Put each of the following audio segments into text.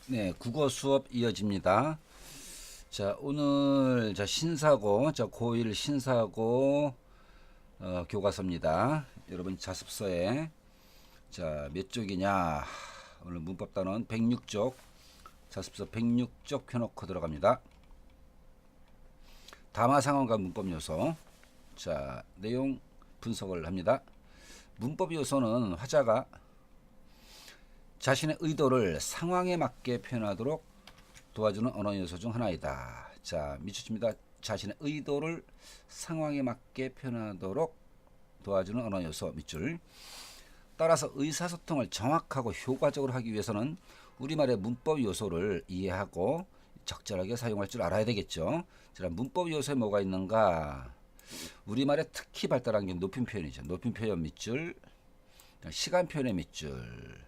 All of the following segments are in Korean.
네, 국어 수업 이어집니다. 자, 오늘 신사고, 고1 신사고 교과서입니다. 여러분 자습서에 몇 쪽이냐? 오늘 문법 단원 106쪽, 자습서 106쪽 펴놓고 들어갑니다. 담화 상황과 문법 요소. 자, 내용 분석을 합니다. 문법 요소는 화자가 자신의 의도를 상황에 맞게 표현하도록 도와주는 언어 요소 중 하나이다. 자, 밑줄입니다. 자신의 의도를 상황에 맞게 표현하도록 도와주는 언어 요소 밑줄. 따라서 의사소통을 정확하고 효과적으로 하기 위해서는 우리말의 문법 요소를 이해하고 적절하게 사용할 줄 알아야 되겠죠. 자, 문법 요소에 뭐가 있는가? 우리말에 특히 발달한 게 높임 표현이죠. 높임 표현 밑줄, 시간 표현의 밑줄,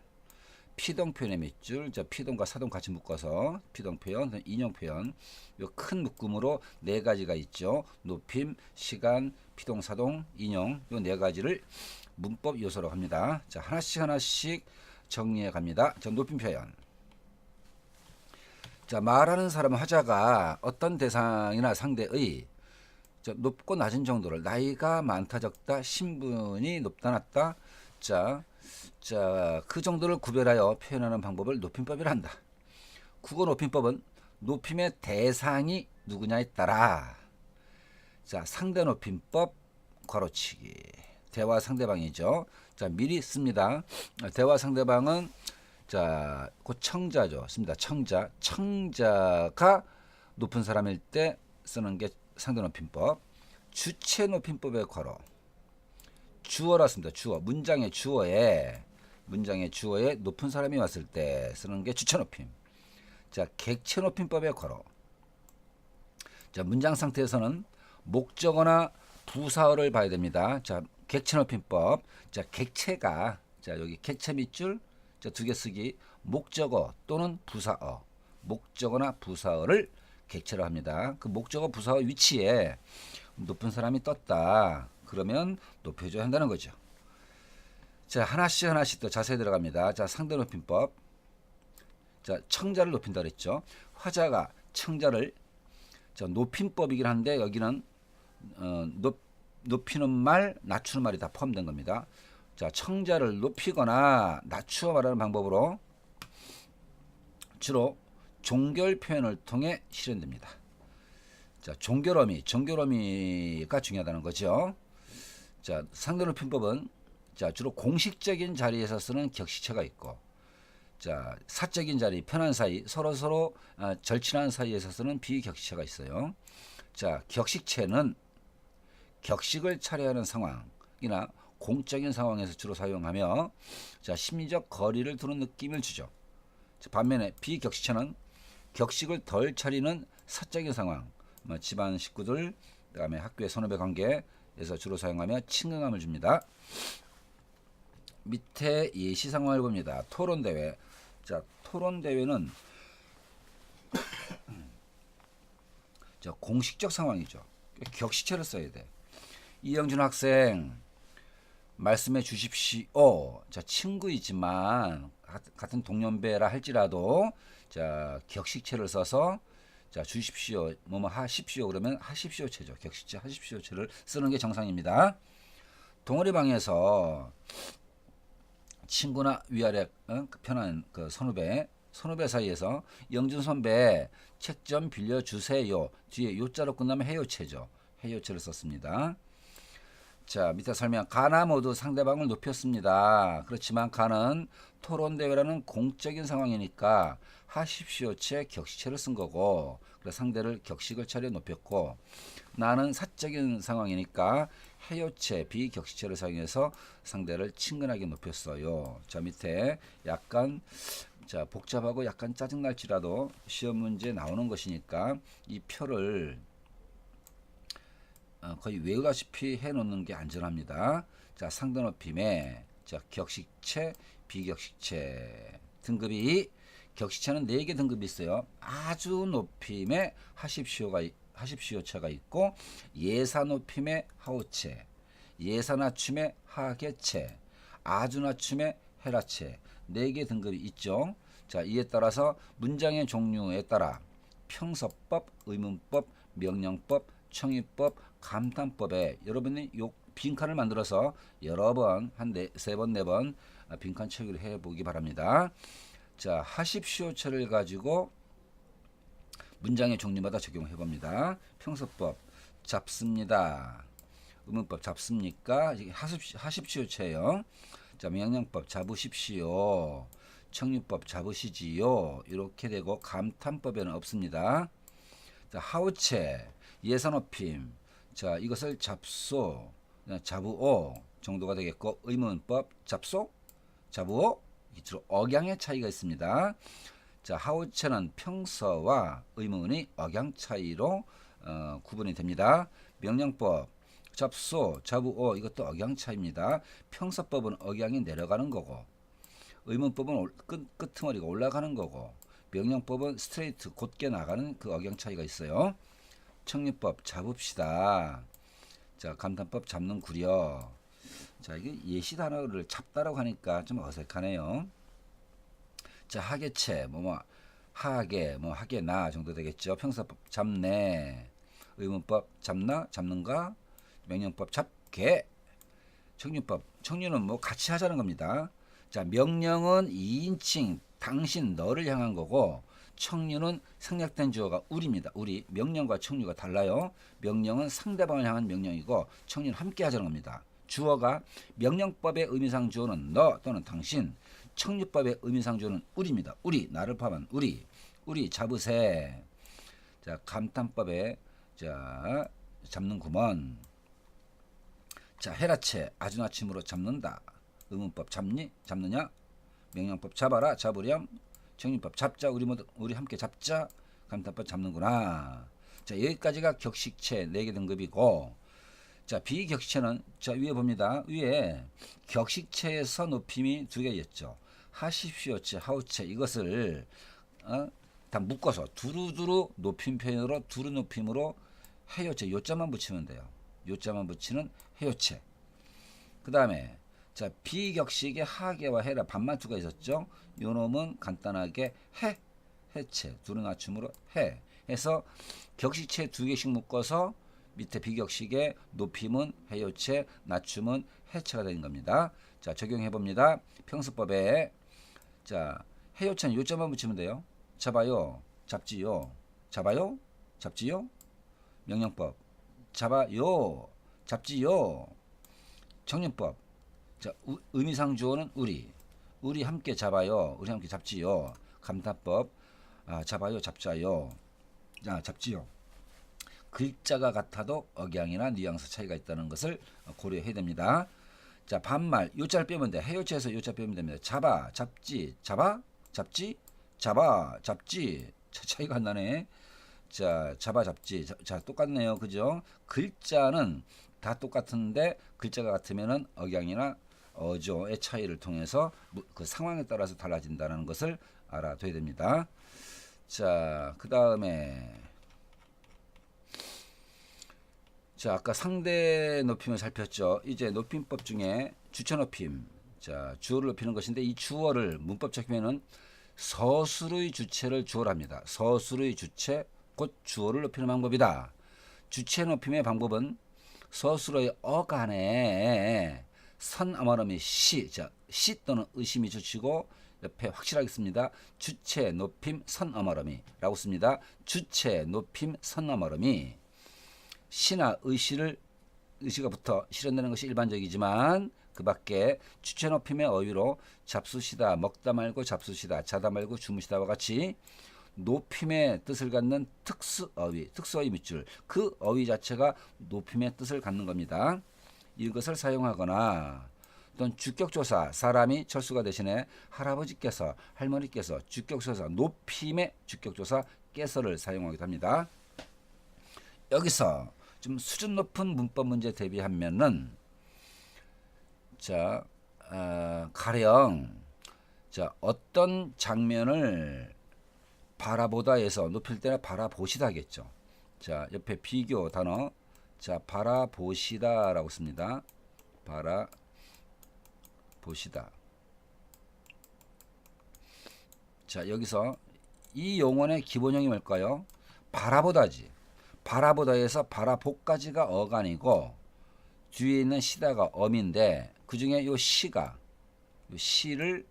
피동 표현의 밑줄, 피동과 사동 같이 묶어서 피동 표현, 인용 표현, 요 큰 묶음으로 네 가지가 있죠. 높임, 시간, 피동, 사동, 인용, 요 네 가지를 문법 요소로 합니다. 자, 하나씩 정리해 갑니다. 자, 높임 표현. 자, 말하는 사람은 화자가 어떤 대상이나 상대의 높고 낮은 정도를 나이가 많다 적다, 신분이 높다 낮다, 그 정도를 구별하여 표현하는 방법을 높임법이라 한다. 국어 높임법은 높임의 대상이 누구냐에 따라 상대 높임법 괄호치기 대화 상대방이죠. 미리 씁니다. 대화 상대방은 곧 청자죠. 씁니다. 청자가 높은 사람일 때 쓰는 게 상대 높임법. 주체 높임법의 괄호 주어라 씁니다. 주어. 문장의 주어에 높은 사람이 왔을 때 쓰는 게 주체 높임. 객체 높임법의 괄호. 문장 상태에서는 목적어나 부사어를 봐야 됩니다. 객체 높임법. 객체가 여기 객체 밑줄 두 개 쓰기. 목적어 또는 부사어. 목적어나 부사어를 객체로 합니다. 그 목적어 부사어 위치에 높은 사람이 떴다. 그러면 높여줘야 한다는 거죠. 하나씩 더 자세히 들어갑니다. 상대 높임법. 청자를 높인다 그랬죠. 화자가 청자를 높임법이긴 한데 여기는 높이는 말, 낮추는 말이 다 포함된 겁니다. 청자를 높이거나 낮추어 말하는 방법으로 주로 종결 표현을 통해 실현됩니다. 종결어미가 중요하다는 거죠. 상대 높임법은 주로 공식적인 자리에서 쓰는 격식체가 있고, 사적인 자리, 편한 사이, 서로 절친한 사이에서 쓰는 비격식체가 있어요. 격식체는 격식을 차려하는 상황이나 공적인 상황에서 주로 사용하며, 심리적 거리를 두는 느낌을 주죠. 반면에 비격식체는 격식을 덜 차리는 사적인 상황, 집안 식구들, 그다음에 학교의 선후배 관계에서 주로 사용하며 친근감을 줍니다. 밑에 예시 상황을 봅니다. 토론대회. 토론대회는 공식적 상황이죠. 격식체를 써야 돼. 이영준 학생 말씀해 주십시오. 친구이지만 같은 동년배라 할지라도 격식체를 써서 주십시오, 뭐뭐 하십시오 그러면 하십시오체죠. 격식체 하십시오체를 쓰는 게 정상입니다. 동아리방에서 친구나 위아래 편한 선후배 사이에서 영준 선배 책 좀 빌려주세요. 뒤에 요자로 끝나면 해요체죠. 해요체를 썼습니다. 밑에 설명. 가나 모두 상대방을 높였습니다. 그렇지만 가는 토론대회라는 공적인 상황이니까 하십시오체 격식체를 쓴 거고, 그래서 상대를 격식을 차려 높였고, 나는 사적인 상황이니까 해요체 비격식체를 사용해서 상대를 친근하게 높였어요. 밑에 약간 복잡하고 약간 짜증날지라도 시험 문제 나오는 것이니까 이 표를 거의 외우다시피 해놓는 게 안전합니다. 상대 높임에 격식체, 비격식체 등급이, 격식체는 4개 등급이 있어요. 아주 높임에 하십시오체가 있고, 예사 높임에 하오체, 예사 낮춤에 하계체, 아주 낮춤에 헤라체, 4개 등급이 있죠. 자, 이에 따라서 문장의 종류에 따라 평서법, 의문법, 명령법, 청유법, 감탄법에 여러분이 요 빈칸을 만들어서 여러 번, 한 세 번, 네 번 빈칸 채우기를 해보기 바랍니다. 자, 하십시오체를 가지고 문장의 종류마다 적용해 봅니다. 평서법 잡습니다. 의문법 잡습니까? 이게 하십시오체요. 자, 명령법 잡으십시오. 청유법 잡으시지요. 이렇게 되고 감탄법에는 없습니다. 자, 하우체 예산업힘. 자, 이것을 잡소, 잡으오 정도가 되겠고 의문법 잡소, 잡으오 주로 억양의 차이가 있습니다. 자, 하우체는 평서와 의문이 억양 차이로 구분이 됩니다. 명령법 잡소, 잡으오 이것도 억양 차이입니다. 평서법은 억양이 내려가는 거고 의문법은 끄트머리가 올라가는 거고 명령법은 스트레이트 곧게 나가는 그 억양 차이가 있어요. 청유법 잡읍시다. 자, 감탄법 잡는구려. 자, 이게 예시 단어를 잡다라고 하니까 좀 어색하네요. 자, 하계체 하계 하계나 정도 되겠죠. 평서법 잡네. 의문법 잡나 잡는가. 명령법 잡게. 청유법 청유는 같이 하자는 겁니다. 자, 명령은 2인칭 당신 너를 향한 거고 청유는 생략된 주어가 우리입니다. 우리. 명령과 청유가 달라요. 명령은 상대방을 향한 명령이고 청유는 함께 하자는 겁니다. 주어가 명령법의 의미상 주어는 너 또는 당신, 청유법의 의미상 주어는 우리입니다. 우리, 나를 포함한 우리 잡으세. 자, 감탄법에 자, 잡는구먼. 자, 헤라체 아주 나침으로 잡는다. 의문법 잡니? 잡느냐? 명령법 잡아라. 잡으렴. 청유법 잡자. 우리 함께 잡자. 감탄법 잡는구나. 자, 여기까지가 격식체 4개 등급이고 자, 비격식체는 자, 위에 봅니다. 위에 격식체에서 높임이 2개 있죠. 하십시오체, 하우체 이것을 다 묶어서 두루두루 높임 표현으로 두루 높임으로 해요체 요자만 붙이면 돼요. 요자만 붙이는 해요체. 그 다음에 자, 비격식의 하계와 해라 반만투가 있었죠. 요 놈은 간단하게 해체 두루 낮춤으로 해서 격식체 2개씩 묶어서 밑에 비격식의 높임은 해요체, 낮춤은 해체가 되는 겁니다. 자, 적용해 봅니다. 평서법에 자, 해요체는 요점만 붙이면 돼요. 잡아요, 잡지요, 잡아요, 잡지요. 명령법 잡아요, 잡지요. 청유법 자, 의미상 주어는 우리 함께 잡아요, 우리 함께 잡지요. 감탄법 잡아요, 잡자요, 잡지요. 글자가 같아도 억양이나 뉘앙스 차이가 있다는 것을 고려해야 됩니다. 자, 반말 요자를 빼면 돼. 해요체에서 요자 빼면 됩니다. 잡아, 잡지, 잡아, 잡지, 잡아, 잡지. 차이가 안 나네. 자, 잡아, 잡지. 자, 똑같네요. 그죠? 글자는 다 똑같은데 글자가 같으면은 억양이나 어조의 차이를 통해서 그 상황에 따라서 달라진다는 것을 알아둬야 됩니다. 자, 그 다음에 자, 아까 상대 높임을 살폈죠. 이제 높임법 중에 주체 높임. 자, 주어를 높이는 것인데 이 주어를 문법 적용에는 서술의 주체를 주어로 합니다. 서술의 주체 곧 주어를 높이는 방법이다. 주체 높임의 방법은 서술의 어간에 선 어머러미 시, 자, 시 또는 의심이 주치고 옆에 확실하게 씁니다. 주체 높임 선 어머러미라고 씁니다. 주체 높임 선 어머러미. 시나 의시가 붙어 실현되는 것이 일반적이지만 그 밖에 주체 높임의 어휘로 잡수시다, 먹다 말고 잡수시다, 자다 말고 주무시다와 같이 높임의 뜻을 갖는 특수어휘, 특수어휘 밑줄 그 어휘 자체가 높임의 뜻을 갖는 겁니다. 이것을 사용하거나 또는 주격조사 사람이 철수가 대신에 할아버지께서 할머니께서 주격조사 높임의 주격조사 깨서를 사용하기도 합니다. 여기서 좀 수준 높은 문법 문제 대비하면은 자, 가령 자, 어떤 장면을 바라보다에서 높일 때는 바라보시다 하겠죠. 자, 옆에 비교 단어 자, 바라보시다라고 씁니다. 바라보시다. 자, 여기서 이 용언의 기본형이 뭘까요? 바라보다지. 바라보다에서 바라보까지가 어간이고 뒤에 있는 시다가 엄인데 그 중에 요 시가 요 시를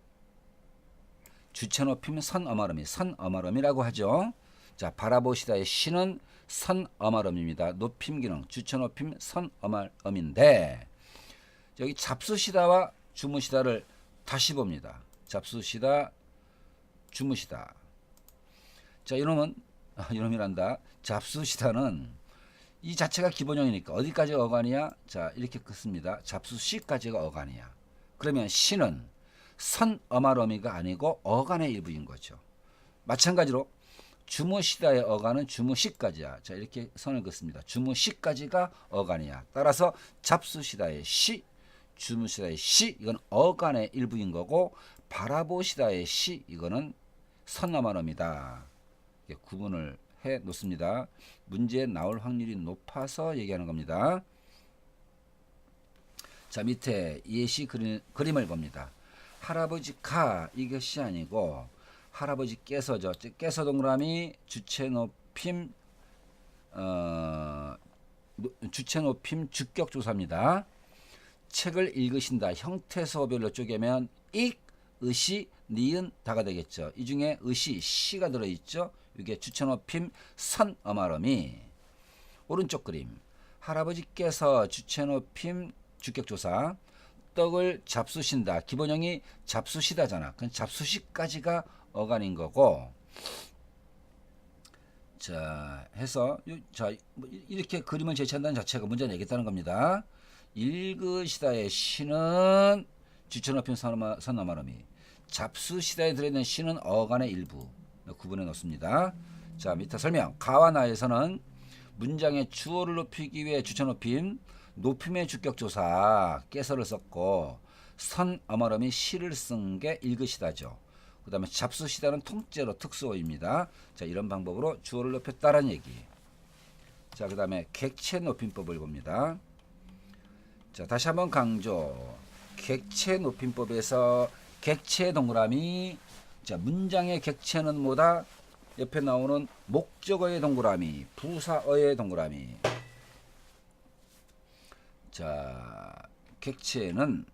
주체 높임 선어마름이 선어마름이라고 하죠. 자, 바라보시다의 시는 선어마름입니다. 높임 기능 주체 높임 선어마름인데 여기 잡수시다와 주무시다를 다시 봅니다. 잡수시다 주무시다. 자, 이놈은 이놈이란다. 잡수시다는 이 자체가 기본형이니까 어디까지 어간이야? 자, 이렇게 긋습니다. 잡수시까지가 어간이야. 그러면 시는 선어마러미가 아니고 어간의 일부인 거죠. 마찬가지로 주무시다의 어간은 주무시까지야. 자, 이렇게 선을 긋습니다. 주무시까지가 어간이야. 따라서 잡수시다의 시, 주무시다의 시 이건 어간의 일부인 거고 바라보시다의 시 이거는 선어마러미다. 구분을 해 놓습니다. 문제에 나올 확률이 높아서 얘기하는 겁니다. 자, 밑에 예시 그림을 봅니다. 할아버지가 이것이 아니고 할아버지께서죠. 깨서 동그라미 주체 높임 주체 높임 주격 조사입니다. 책을 읽으신다. 형태소별로 쪼개면 익, 의시, 니은, 다가 되겠죠. 이 중에 의시, 시가 들어있죠. 이게 주체 높임 선어마름이. 오른쪽 그림. 할아버지께서 주체 높임 주격조사. 떡을 잡수신다. 기본형이 잡수시다잖아. 그럼 잡수시까지가 어간인 거고. 자, 해서 자, 이렇게 그림을 제시한다는 자체가 문제 내겠다는 겁니다. 읽으시다의 시는 주체 높임 선어마름이. 잡수시다에 들어있는 시는 어간의 일부. 구분해 놓습니다. 자, 밑에 설명. 가와 나에서는 문장의 주어를 높이기 위해 주체 높임, 높임의 주격조사 깨서를 썼고 선어마름이 시를 쓴 게 읽으시다죠. 그 다음에 잡수시다는 통째로 특수어입니다. 자, 이런 방법으로 주어를 높였다는 얘기. 자, 그 다음에 객체 높임법을 봅니다. 자, 다시 한번 강조. 객체 높임법에서 객체 동그라미. 자, 문장의 객체는 뭐다? 옆에 나오는 목적어의 동그라미, 부사어의 동그라미. 자, 객체는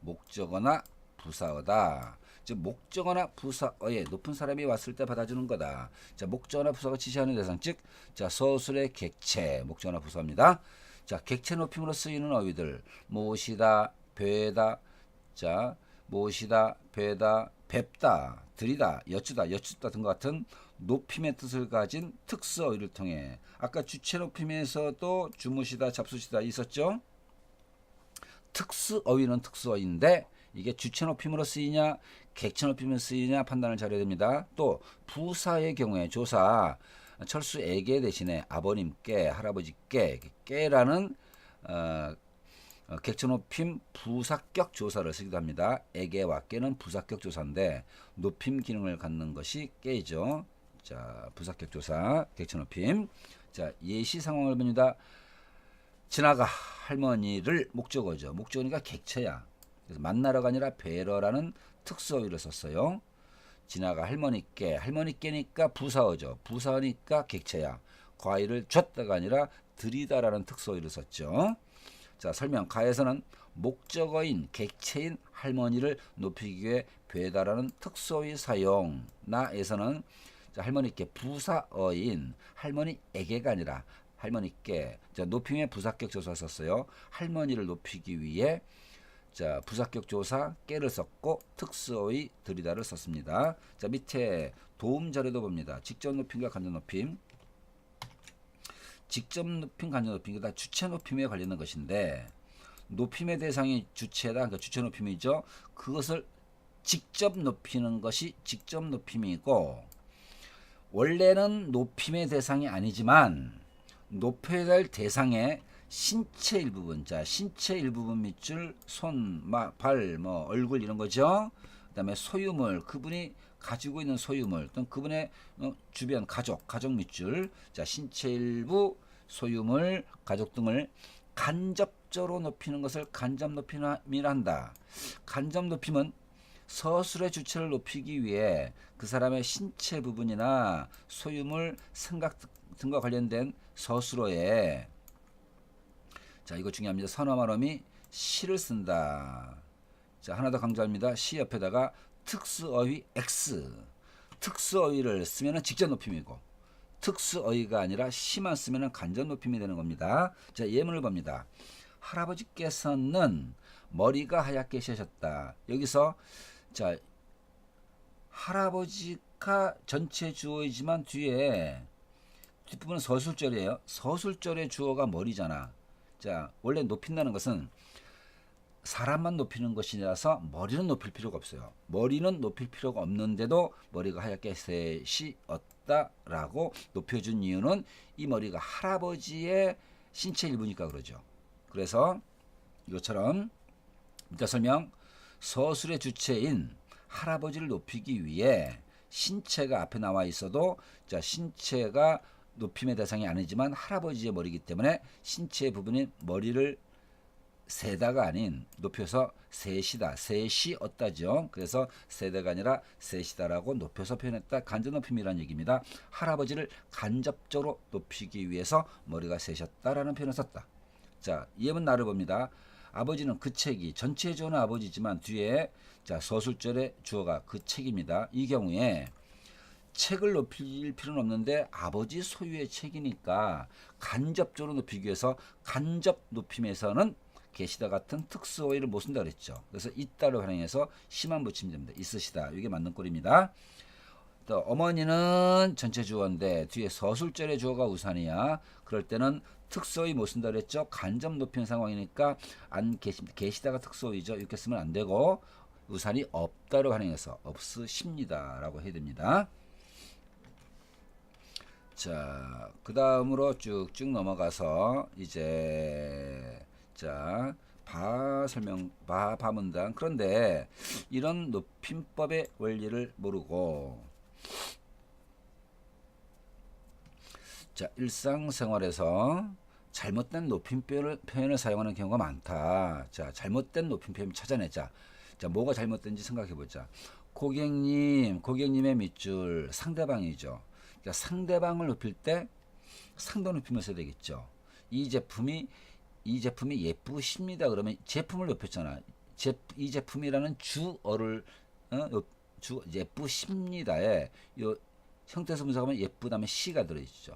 목적어나 부사어다. 즉 목적어나 부사어에 높은 사람이 왔을 때 받아주는 거다. 자, 목적어나 부사가 지시하는 대상, 즉, 자, 서술의 객체, 목적어나 부사입니다. 자, 객체 높임으로 쓰이는 어휘들, 모시다, 뵈다, 자, 모시다, 뵈다, 뵙다, 들이다, 여쭈다, 여쭙다 등과 같은 높임의 뜻을 가진 특수 어휘를 통해 아까 주체 높임에서도 주무시다, 잡수시다 있었죠? 특수 어휘는 특수 어휘인데 이게 주체 높임으로 쓰이냐, 객체 높임으로 쓰이냐 판단을 잘해야 됩니다. 또 부사의 경우에 조사 철수에게 대신에 아버님께, 할아버지께, 깨라는 객체 높임 부사격 조사를 쓰기도 합니다. 에게와 깨는 부사격 조사인데 높임 기능을 갖는 것이 깨죠. 자, 부사격 조사, 객체 높임. 자, 예시 상황을 봅니다. 지나가 할머니를 목적어죠. 목적어니까 객체야. 그래서 만나러가 아니라 뵈러라는 특수어휘를 썼어요. 지나가 할머니께니까 부사어죠. 부사어니까 객체야. 과일을 줬다가 아니라 드리다라는 특수어휘를 썼죠. 자, 설명. 가에서는 목적어인 객체인 할머니를 높이기 위해 뵈다라는 특수어휘 사용. 나에서는 자, 할머니께 부사어인 할머니에게가 아니라 할머니께. 자, 높임의 부사격 조사 썼어요. 할머니를 높이기 위해 자, 부사격 조사 깨를 썼고 특수어휘 들이다를 썼습니다. 자, 밑에 도움 자료도 봅니다. 직접 높임과 간접 높임. 직접 높임, 간접 높임, 다 주체 높임에 관련된 것인데 높임의 대상이 주체다. 그러니까 주체 높임이죠. 그것을 직접 높이는 것이 직접 높임이고 원래는 높임의 대상이 아니지만 높여야 될 대상의 신체 일부분, 자, 신체 일부분 밑줄, 손, 발, 얼굴 이런 거죠. 그다음에 소유물, 그분이 가지고 있는 소유물 또는 그분의 주변 가족 밑줄. 자, 신체 일부, 소유물, 가족 등을 간접적으로 높이는 것을 간접 높임이라 한다. 간접 높임은 서술의 주체를 높이기 위해 그 사람의 신체 부분이나 소유물, 생각 등과 관련된 서술어에 자 이거 중요합니다. 선어 말음이 시를 쓴다. 자 하나 더 강조합니다. 시 옆에다가 특수어휘 X 특수어휘를 쓰면 직접 높임이고 특수어휘가 아니라 시만 쓰면 간접 높임이 되는 겁니다. 자 예문을 봅니다. 할아버지께서는 머리가 하얗게 쉬셨다. 여기서 자 할아버지가 전체 주어이지만 뒤에 뒷부분은 서술절이에요. 서술절의 주어가 머리잖아. 자 원래 높인다는 것은 사람만 높이는 것이라서 머리는 높일 필요가 없어요. 머리는 높일 필요가 없는데도 머리가 하얗게 셋이었다라고 높여준 이유는 이 머리가 할아버지의 신체 일부니까 그러죠. 그래서 이것처럼 밑에 설명 서술의 주체인 할아버지를 높이기 위해 신체가 앞에 나와 있어도 자 신체가 높임의 대상이 아니지만 할아버지의 머리이기 때문에 신체의 부분인 머리를 세다가 아닌 높여서 셋이다. 셋이었다죠. 그래서 세다가 아니라 셋이다라고 높여서 표현했다. 간접 높임이라는 얘기입니다. 할아버지를 간접적으로 높이기 위해서 머리가 셋이었다라는 표현을 썼다. 자, 예문 나를 봅니다. 아버지는 그 책이 전체 주어는 아버지지만 뒤에 자 서술절의 주어가 그 책입니다. 이 경우에 책을 높일 필요는 없는데 아버지 소유의 책이니까 간접적으로 높이기 위해서 간접 높임에서는 계시다 같은 특수어휘를 못 쓴다 그랬죠. 그래서 있다를 활용해서 시만 붙이면 됩니다. 있으시다. 이게 맞는 꼴입니다. 또 어머니는 전체 주어인데 뒤에 서술절의 주어가 우산이야. 그럴 때는 특수어휘 못 쓴다 그랬죠. 간접 높인 상황이니까 안 계시다가 특수어휘죠. 이렇게 쓰면 안 되고 우산이 없다를 활용해서 없으십니다 라고 해야 됩니다. 자, 그 다음으로 쭉쭉 넘어가서 이제 자, 바 문단. 그런데 이런 높임법의 원리를 모르고 자, 일상생활에서 잘못된 높임 표현을 사용하는 경우가 많다. 자, 잘못된 높임 표현 찾아내자. 자, 뭐가 잘못된지 생각해 보자. 고객님의 밑줄 상대방이죠. 그러니까 상대방을 높일 때 상대 높임을 써야 되겠죠. 이 제품이 예쁘십니다. 그러면 제품을 높였잖아. 이 제품이라는 주어를 예쁘십니다에 요 형태에서 분석하면 예쁘다면 시가 들어있죠.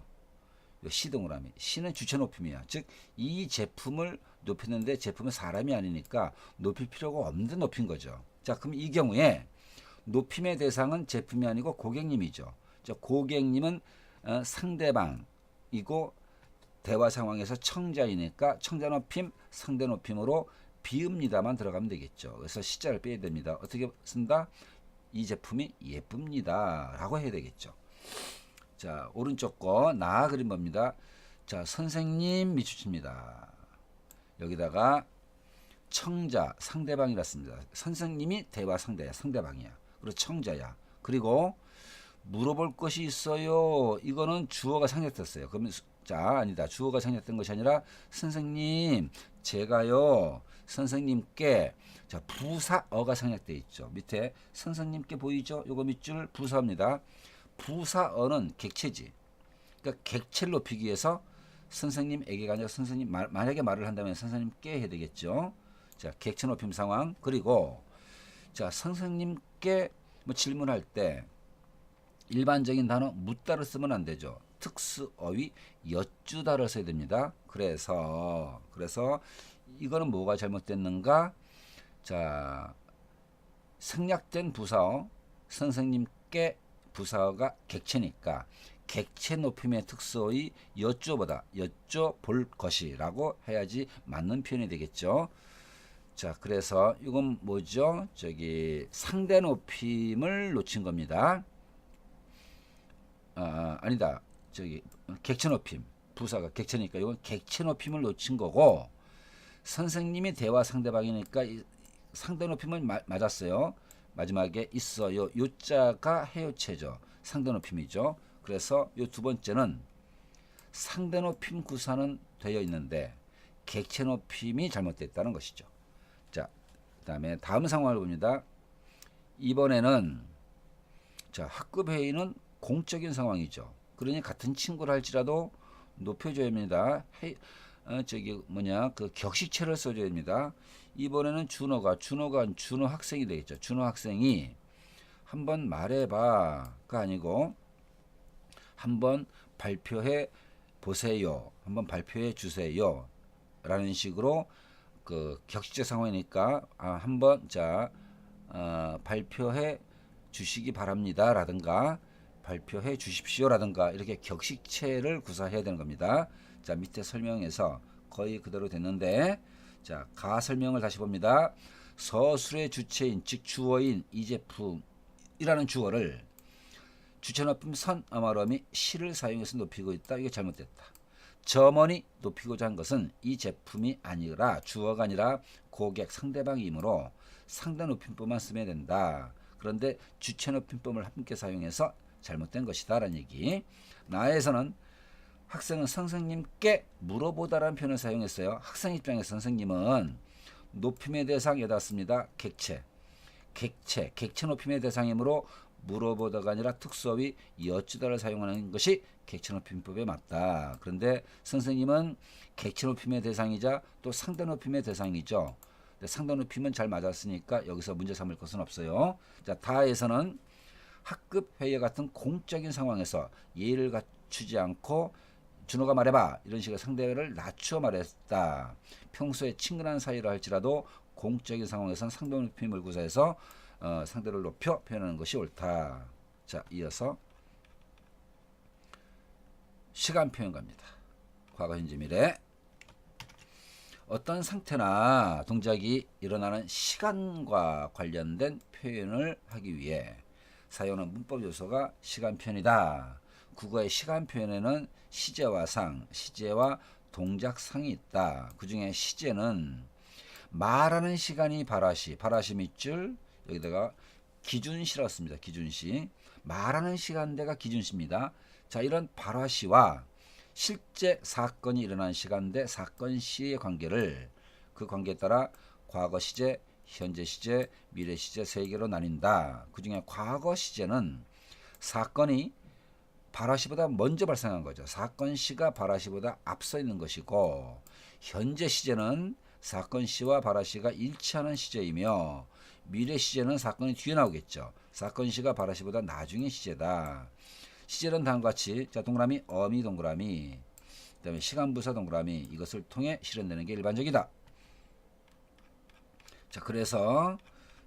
요 시 동그라미. 시는 주체 높임이야. 즉 이 제품을 높이는데 제품은 사람이 아니니까 높일 필요가 없는 높인 거죠. 자, 그럼 이 경우에 높임의 대상은 제품이 아니고 고객님이죠. 자, 고객님은 상대방이고 대화 상황에서 청자이니까 청자 높임, 상대 높임으로 비읍니다만 들어가면 되겠죠. 그래서 시자를 빼야 됩니다. 어떻게 쓴다? 이 제품이 예쁩니다 라고 해야 되겠죠. 자, 오른쪽 거 나 그림 봅니다. 자, 선생님 밑줄칩니다. 여기다가 청자 상대방이라 씁니다. 선생님이 대화 상대야. 상대방이야. 그리고 청자야. 그리고 물어볼 것이 있어요. 이거는 주어가 생략됐어요. 그러면 자 아니다. 주어가 생략된 것이 아니라 선생님 제가요 선생님께 자 부사어가 생략되어 있죠. 밑에 선생님께 보이죠? 요거 밑줄 부사어입니다. 부사어는 객체지. 그러니까 객체를 높이기 위해서 선생님에게가 아니라 선생님 만약에 말을 한다면 선생님께 해야 되겠죠. 자 객체 높임 상황. 그리고 자 선생님께 뭐 질문할 때 일반적인 단어 묻다를 쓰면 안 되죠. 특수어휘 여쭈다를 써야 됩니다. 그래서 이거는 뭐가 잘못됐는가? 자 생략된 부사어 선생님께 부사어가 객체니까 객체 높임의 특수어휘 여쭈보다 여쭤볼 것이라고 해야지 맞는 표현이 되겠죠. 자 그래서 이건 뭐죠? 저기 상대 높임을 놓친 겁니다. 아니다. 저기 객체 높임. 부사가 객체니까 이건 객체 높임을 놓친 거고 선생님이 대화 상대방이니까 상대 높임을 맞았어요. 마지막에 있어요. 요자가 해요체죠. 상대 높임이죠. 그래서 요 두 번째는 상대 높임 구사는 되어 있는데 객체 높임이 잘못됐다는 것이죠. 자, 그다음에 다음 상황을 봅니다. 이번에는 자, 학급 회의는 공적인 상황이죠. 그러니 같은 친구를 할지라도 높여줘야 합니다. 그 격식체를 써줘야 합니다. 이번에는 준호 학생이 되겠죠. 준호 학생이 한번 말해봐가 아니고 한번 발표해 보세요. 한번 발표해 주세요. 라는 식으로 그 격식체 상황이니까 한번 발표해 주시기 바랍니다. 라든가 발표해 주십시오. 라든가 이렇게 격식체를 구사해야 되는 겁니다. 자, 밑에 설명에서 거의 그대로 됐는데, 자, 가 설명을 다시 봅니다. 서술의 주체인 즉 주어인 이 제품이라는 주어를 주체 높임 선 어마럼이 시를 사용해서 높이고 있다. 이게 잘못됐다. 점원이 높이고자 한 것은 이 제품이 아니라 주어가 아니라 고객 상대방이므로 상대 높임법만 쓰면 된다. 그런데 주체 높임법을 함께 사용해서 잘못된 것이다 라는 얘기. 나에서는 학생은 선생님께 물어보다라는 표현을 사용했어요. 학생 입장에서 선생님은 높임의 대상에다 씁니다. 객체 높임의 대상이므로 물어보다가 아니라 특수어휘 여쭈다를 사용하는 것이 객체 높임법에 맞다. 그런데 선생님은 객체 높임의 대상이자 또 상대 높임의 대상이죠. 상대 높임은 잘 맞았으니까 여기서 문제 삼을 것은 없어요. 자, 다에서는 학급 회의 같은 공적인 상황에서 예의를 갖추지 않고 준호가 말해봐 이런 식으로 상대를 낮추어 말했다. 평소에 친근한 사이라 할지라도 공적인 상황에서는 상대 높임을 구사해서 상대를 높여 표현하는 것이 옳다. 자, 이어서 시간 표현 갑니다. 과거, 현재, 미래. 어떤 상태나 동작이 일어나는 시간과 관련된 표현을 하기 위해 사용하는 문법 요소가 시간 표현이다. 국어의 시간 표현에는 시제와 상, 시제와 동작상이 있다. 그 중에 시제는 말하는 시간이 발화시 밑줄 여기다가 기준시라고 씁니다. 기준시. 말하는 시간대가 기준시입니다. 자, 이런 발화시와 실제 사건이 일어난 시간대 사건 시의 관계를 그 관계에 따라 과거 시제, 현재 시제, 미래 시제 세 개로 나뉜다. 그 중에 과거 시제는 사건이 발화시보다 먼저 발생한 거죠. 사건 시가 발화시보다 앞서 있는 것이고, 현재 시제는 사건 시와 발화시가 일치하는 시제이며, 미래 시제는 사건이 뒤에 나오겠죠. 사건 시가 발화시보다 나중에 시제다. 시제는 다음과 같이 자, 동그라미 어미 동그라미 그다음에 시간부사 동그라미 이것을 통해 실현되는 게 일반적이다. 자, 그래서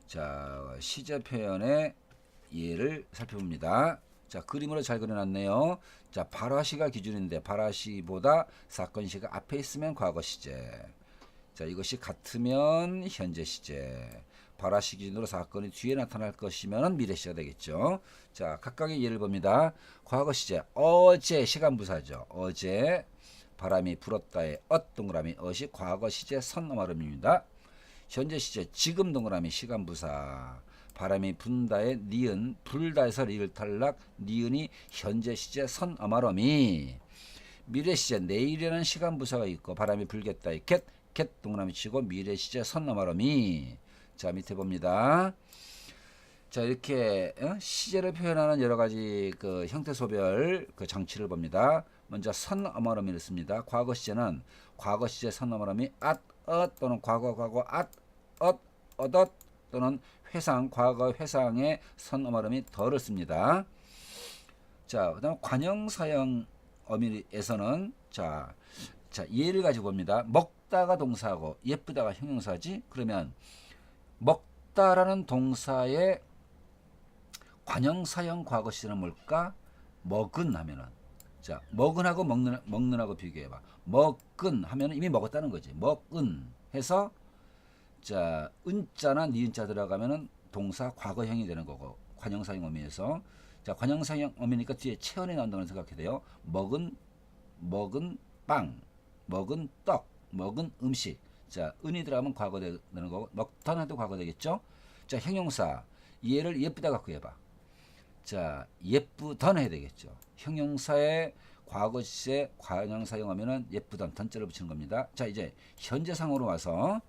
자, 시제 표현의 예를 살펴봅니다. 자, 그림으로 잘 그려놨네요. 자, 발화시가 기준인데 발화시보다 사건시가 앞에 있으면 과거 시제. 자, 이것이 같으면 현재 시제. 발화시 기준으로 사건이 뒤에 나타날 것이면 미래 시제가 되겠죠. 자, 각각의 예를 봅니다. 과거 시제 어제 시간부사죠. 어제 바람이 불었다의 동그라미 어시 과거 시제 선어마름입니다. 현재 시제 지금 동그라미 시간부사 바람이 분다의 니은 불다에서 리을 탈락 니은이 현재 시제 선어마름이 미래 시제 내일이라는 시간부사가 있고 바람이 불겠다의 겟 동그라미 치고 미래 시제 선어마름이 자, 밑에 봅니다. 자, 이렇게 시제를 표현하는 여러 가지 그 형태 소별 그 장치를 봅니다. 먼저 선어머럼이를 씁니다. 과거 시제는 과거 시제 선어머럼이 또는 과거 어덧 또는 회상 과거 회상의 선어머럼이 더를 씁니다. 자, 그다음 관형사형 어미에서는 자, 예를 가지고 봅니다. 먹다가 동사하고 예쁘다가 형용사지. 그러면 먹다라는 동사의 관형사형 과거 시제는 뭘까? 먹은 하면은 자, 먹은하고 먹는하고 비교해봐. 먹은 하면은 이미 먹었다는 거지. 먹은 해서 자, 은자나 니은자 들어가면은 동사 과거형이 되는 거고 관형사형 어미에서 자, 관형사형 어미니까 뒤에 체언이 나온다고 생각해야 돼요. 먹은 빵, 먹은 떡, 먹은 음식. 자, 은이 들어가면 과거 되는 거고 먹던 해도 과거 되겠죠. 자, 형용사 얘를 예쁘다 갖고 해봐. 자, 예쁘던 해야 되겠죠. 형용사의 과거 시제 관형사형 하면은 예쁘던 던자를 붙이는 겁니다. 자, 이제 현재상으로 와서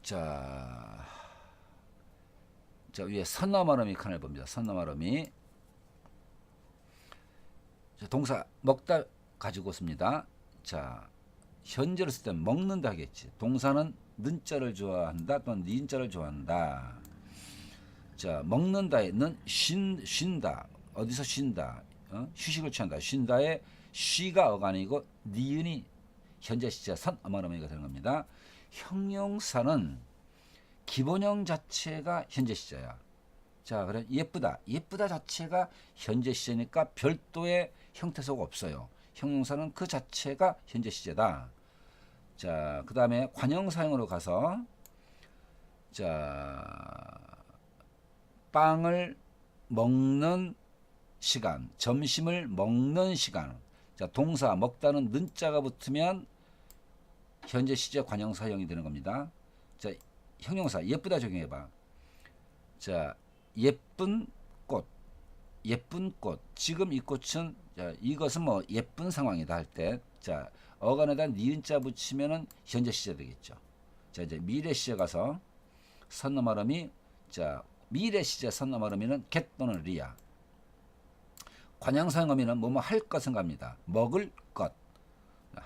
자, 자, 위에 선 너머러미 칸을 봅니다. 선 너머러미. 자, 동사 먹다 가지고 씁니다. 자, 현재로 쓸 때 먹는다 하겠지. 동사는 는자를 좋아한다 또는 니은자를 좋아한다. 자, 먹는다에는 쉰다. 어디서 쉰다. 휴식을 취한다. 쉰다에 쉬가 어간이고 니은이 현재 시제 선 어머러미가 되는 겁니다. 형용사는 기본형 자체가 현재 시제야. 자, 그래 예쁘다. 예쁘다 자체가 현재 시제니까 별도의 형태소가 없어요. 형용사는 그 자체가 현재 시제다. 자, 그 다음에 관형사형으로 가서 자, 빵을 먹는 시간, 점심을 먹는 시간. 자, 동사 먹다는 는자가 붙으면 현재 시제 관형사형이 되는 겁니다. 자, 형용사 예쁘다 적용해봐. 자, 예쁜 꽃, 예쁜 꽃. 지금 이 꽃은 자, 이것은 뭐 예쁜 상황이다 할 때, 자, 어간에다 니은자 붙이면은 현재 시제 되겠죠. 자, 이제 미래 시제 가서 선 너머러미. 자, 미래 시제 선 너머러미는 get 또는 리야. 관형사형 어미는 뭐뭐 할 것은 갑니다. 먹을 것,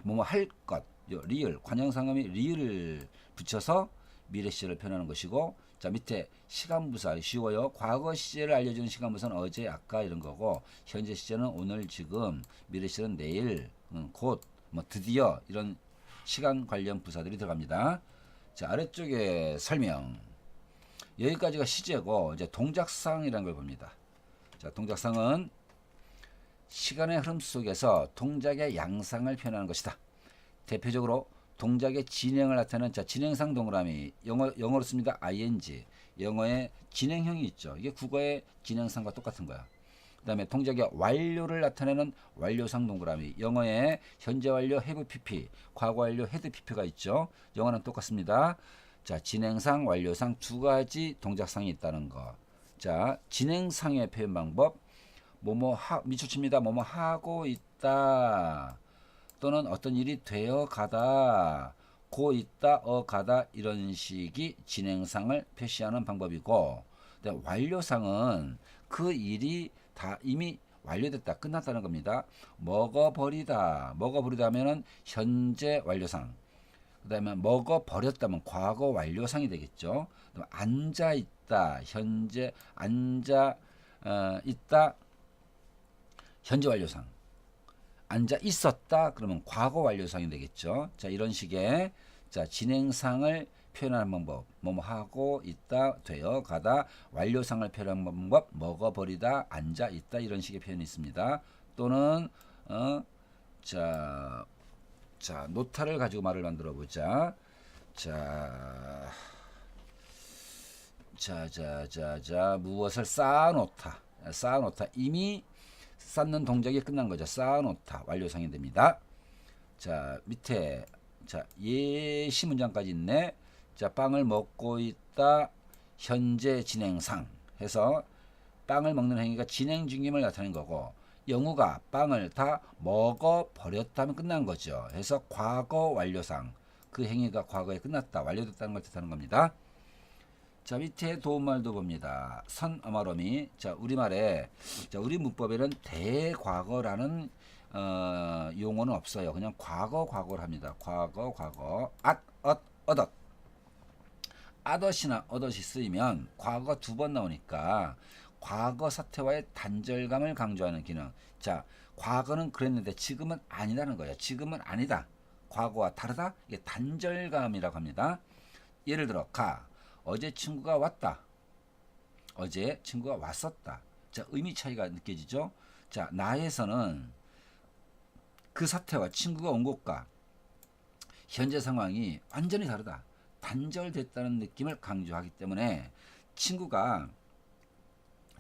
뭐뭐 할 것. 리을 관형사형 어미 리을을 붙여서 미래 시제를 표현하는 것이고, 자, 밑에 시간부사 쉬워요. 과거 시제를 알려주는 시간부사는 어제, 아까 이런 거고, 현재 시제는 오늘, 지금, 미래 시제는 내일, 곧, 뭐 드디어 이런 시간 관련 부사들이 들어갑니다. 자, 아래쪽에 설명. 여기까지가 시제고 이제 동작상이라는 걸 봅니다. 자, 동작상은 시간의 흐름 속에서 동작의 양상을 표현하는 것이다. 대표적으로 동작의 진행을 나타내는 자, 진행상 동그라미 영어로 씁니다. ing. 영어에 진행형이 있죠. 이게 국어의 진행상과 똑같은 거야. 그 다음에 동작의 완료를 나타내는 완료상 동그라미 영어에 현재 완료 have pp, 과거 완료 had pp가 있죠. 영어는 똑같습니다. 자, 진행상 완료상 두 가지 동작상이 있다는 거. 자, 진행상의 표현 방법 밑줄칩니다. 뭐뭐 하고 있다 또는 어떤 일이 되어 가다, 고 있다, 가다 이런 식이 진행상을 표시하는 방법이고, 완료상은 그 일이 다 이미 완료됐다, 끝났다는 겁니다. 먹어버리다, 먹어버리다면은 현재 완료상. 그 다음에 먹어버렸다면 과거 완료상이 되겠죠. 앉아 있다, 현재 앉아 있다, 현재 완료상. 앉아 있었다 그러면 과거 완료상이 되겠죠. 자, 이런 식의 자, 진행상을 표현하는 방법. 뭐뭐 하고 있다, 되어 가다, 완료상을 표현하는 방법. 먹어버리다, 앉아 있다 이런 식의 표현이 있습니다. 또는 자, 노타를 가지고 말을 만들어 보자. 자, 무엇을 쌓아놓다. 쌓아놓다. 이미 쌓는 동작이 끝난 거죠. 쌓아놓다. 완료상이 됩니다. 자, 밑에 자, 예시 문장까지 있네. 자, 빵을 먹고 있다. 현재 진행상 해서 빵을 먹는 행위가 진행 중임을 나타내는 거고, 영우가 빵을 다 먹어버렸다면 끝난 거죠. 해서 과거 완료상, 그 행위가 과거에 끝났다, 완료됐다는 걸 뜻하는 겁니다. 자, 밑에 도움말도 봅니다. 선 어머러미. 자, 우리말에 자, 우리 문법에는 대과거라는 용어는 없어요. 그냥 과거를 합니다. 과거. 어덧. 아덧이나 어덧이 쓰이면 과거 두 번 나오니까 과거 사태와의 단절감을 강조하는 기능. 자, 과거는 그랬는데 지금은 아니라는 거예요. 지금은 아니다. 과거와 다르다. 이게 단절감이라고 합니다. 예를 들어 어제 친구가 왔다. 어제 친구가 왔었다. 자, 의미 차이가 느껴지죠? 자, 나에서는 그 사태와 친구가 온 곳과 현재 상황이 완전히 다르다. 단절됐다는 느낌을 강조하기 때문에 친구가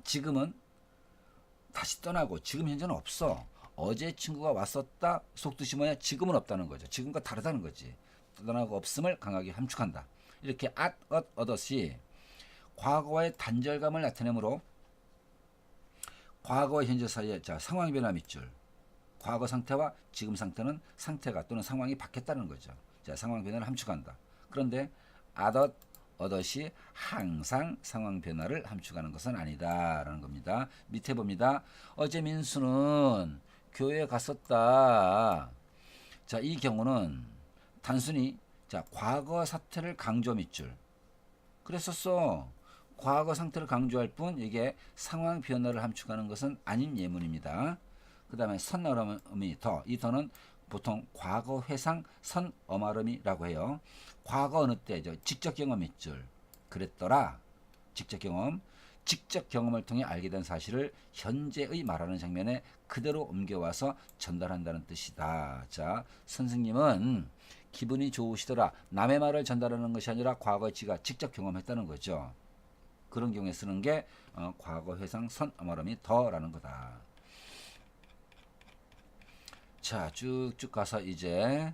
지금은 다시 떠나고 지금 현재는 없어. 어제 친구가 왔었다. 속뜻이 뭐냐? 지금은 없다는 거죠. 지금과 다르다는 거지. 떠나고 없음을 강하게 함축한다. 이렇게 어덧이 과거와의 단절감을 나타내므로 과거와 현재 사이에 자, 상황 변화 밑줄. 과거 상태와 지금 상태는 상태가 또는 상황이 바뀌었다는 거죠. 자, 상황 변화를 함축한다. 그런데 어덧이 항상 상황 변화를 함축하는 것은 아니다라는 겁니다. 밑에 봅니다. 어제 민수는 교회에 갔었다. 자, 이 경우는 단순히 자, 과거 사태를 강조 밑줄. 그랬었어. 과거 상태를 강조할 뿐 이게 상황 변화를 함축하는 것은 아닌 예문입니다. 그 다음에 선어음이 더. 이 더는 보통 과거 회상 선어말음이라고 해요. 과거 어느 때죠. 직접 경험 밑줄. 그랬더라. 직접 경험. 직접 경험을 통해 알게 된 사실을 현재의 말하는 장면에 그대로 옮겨와서 전달한다는 뜻이다. 자, 선생님은 기분이 좋으시더라. 남의 말을 전달하는 것이 아니라 과거에 지가 직접 경험했다는 거죠. 그런 경우에 쓰는 게 과거 회상 선어말음이 더라는 거다. 자, 쭉쭉 가서 이제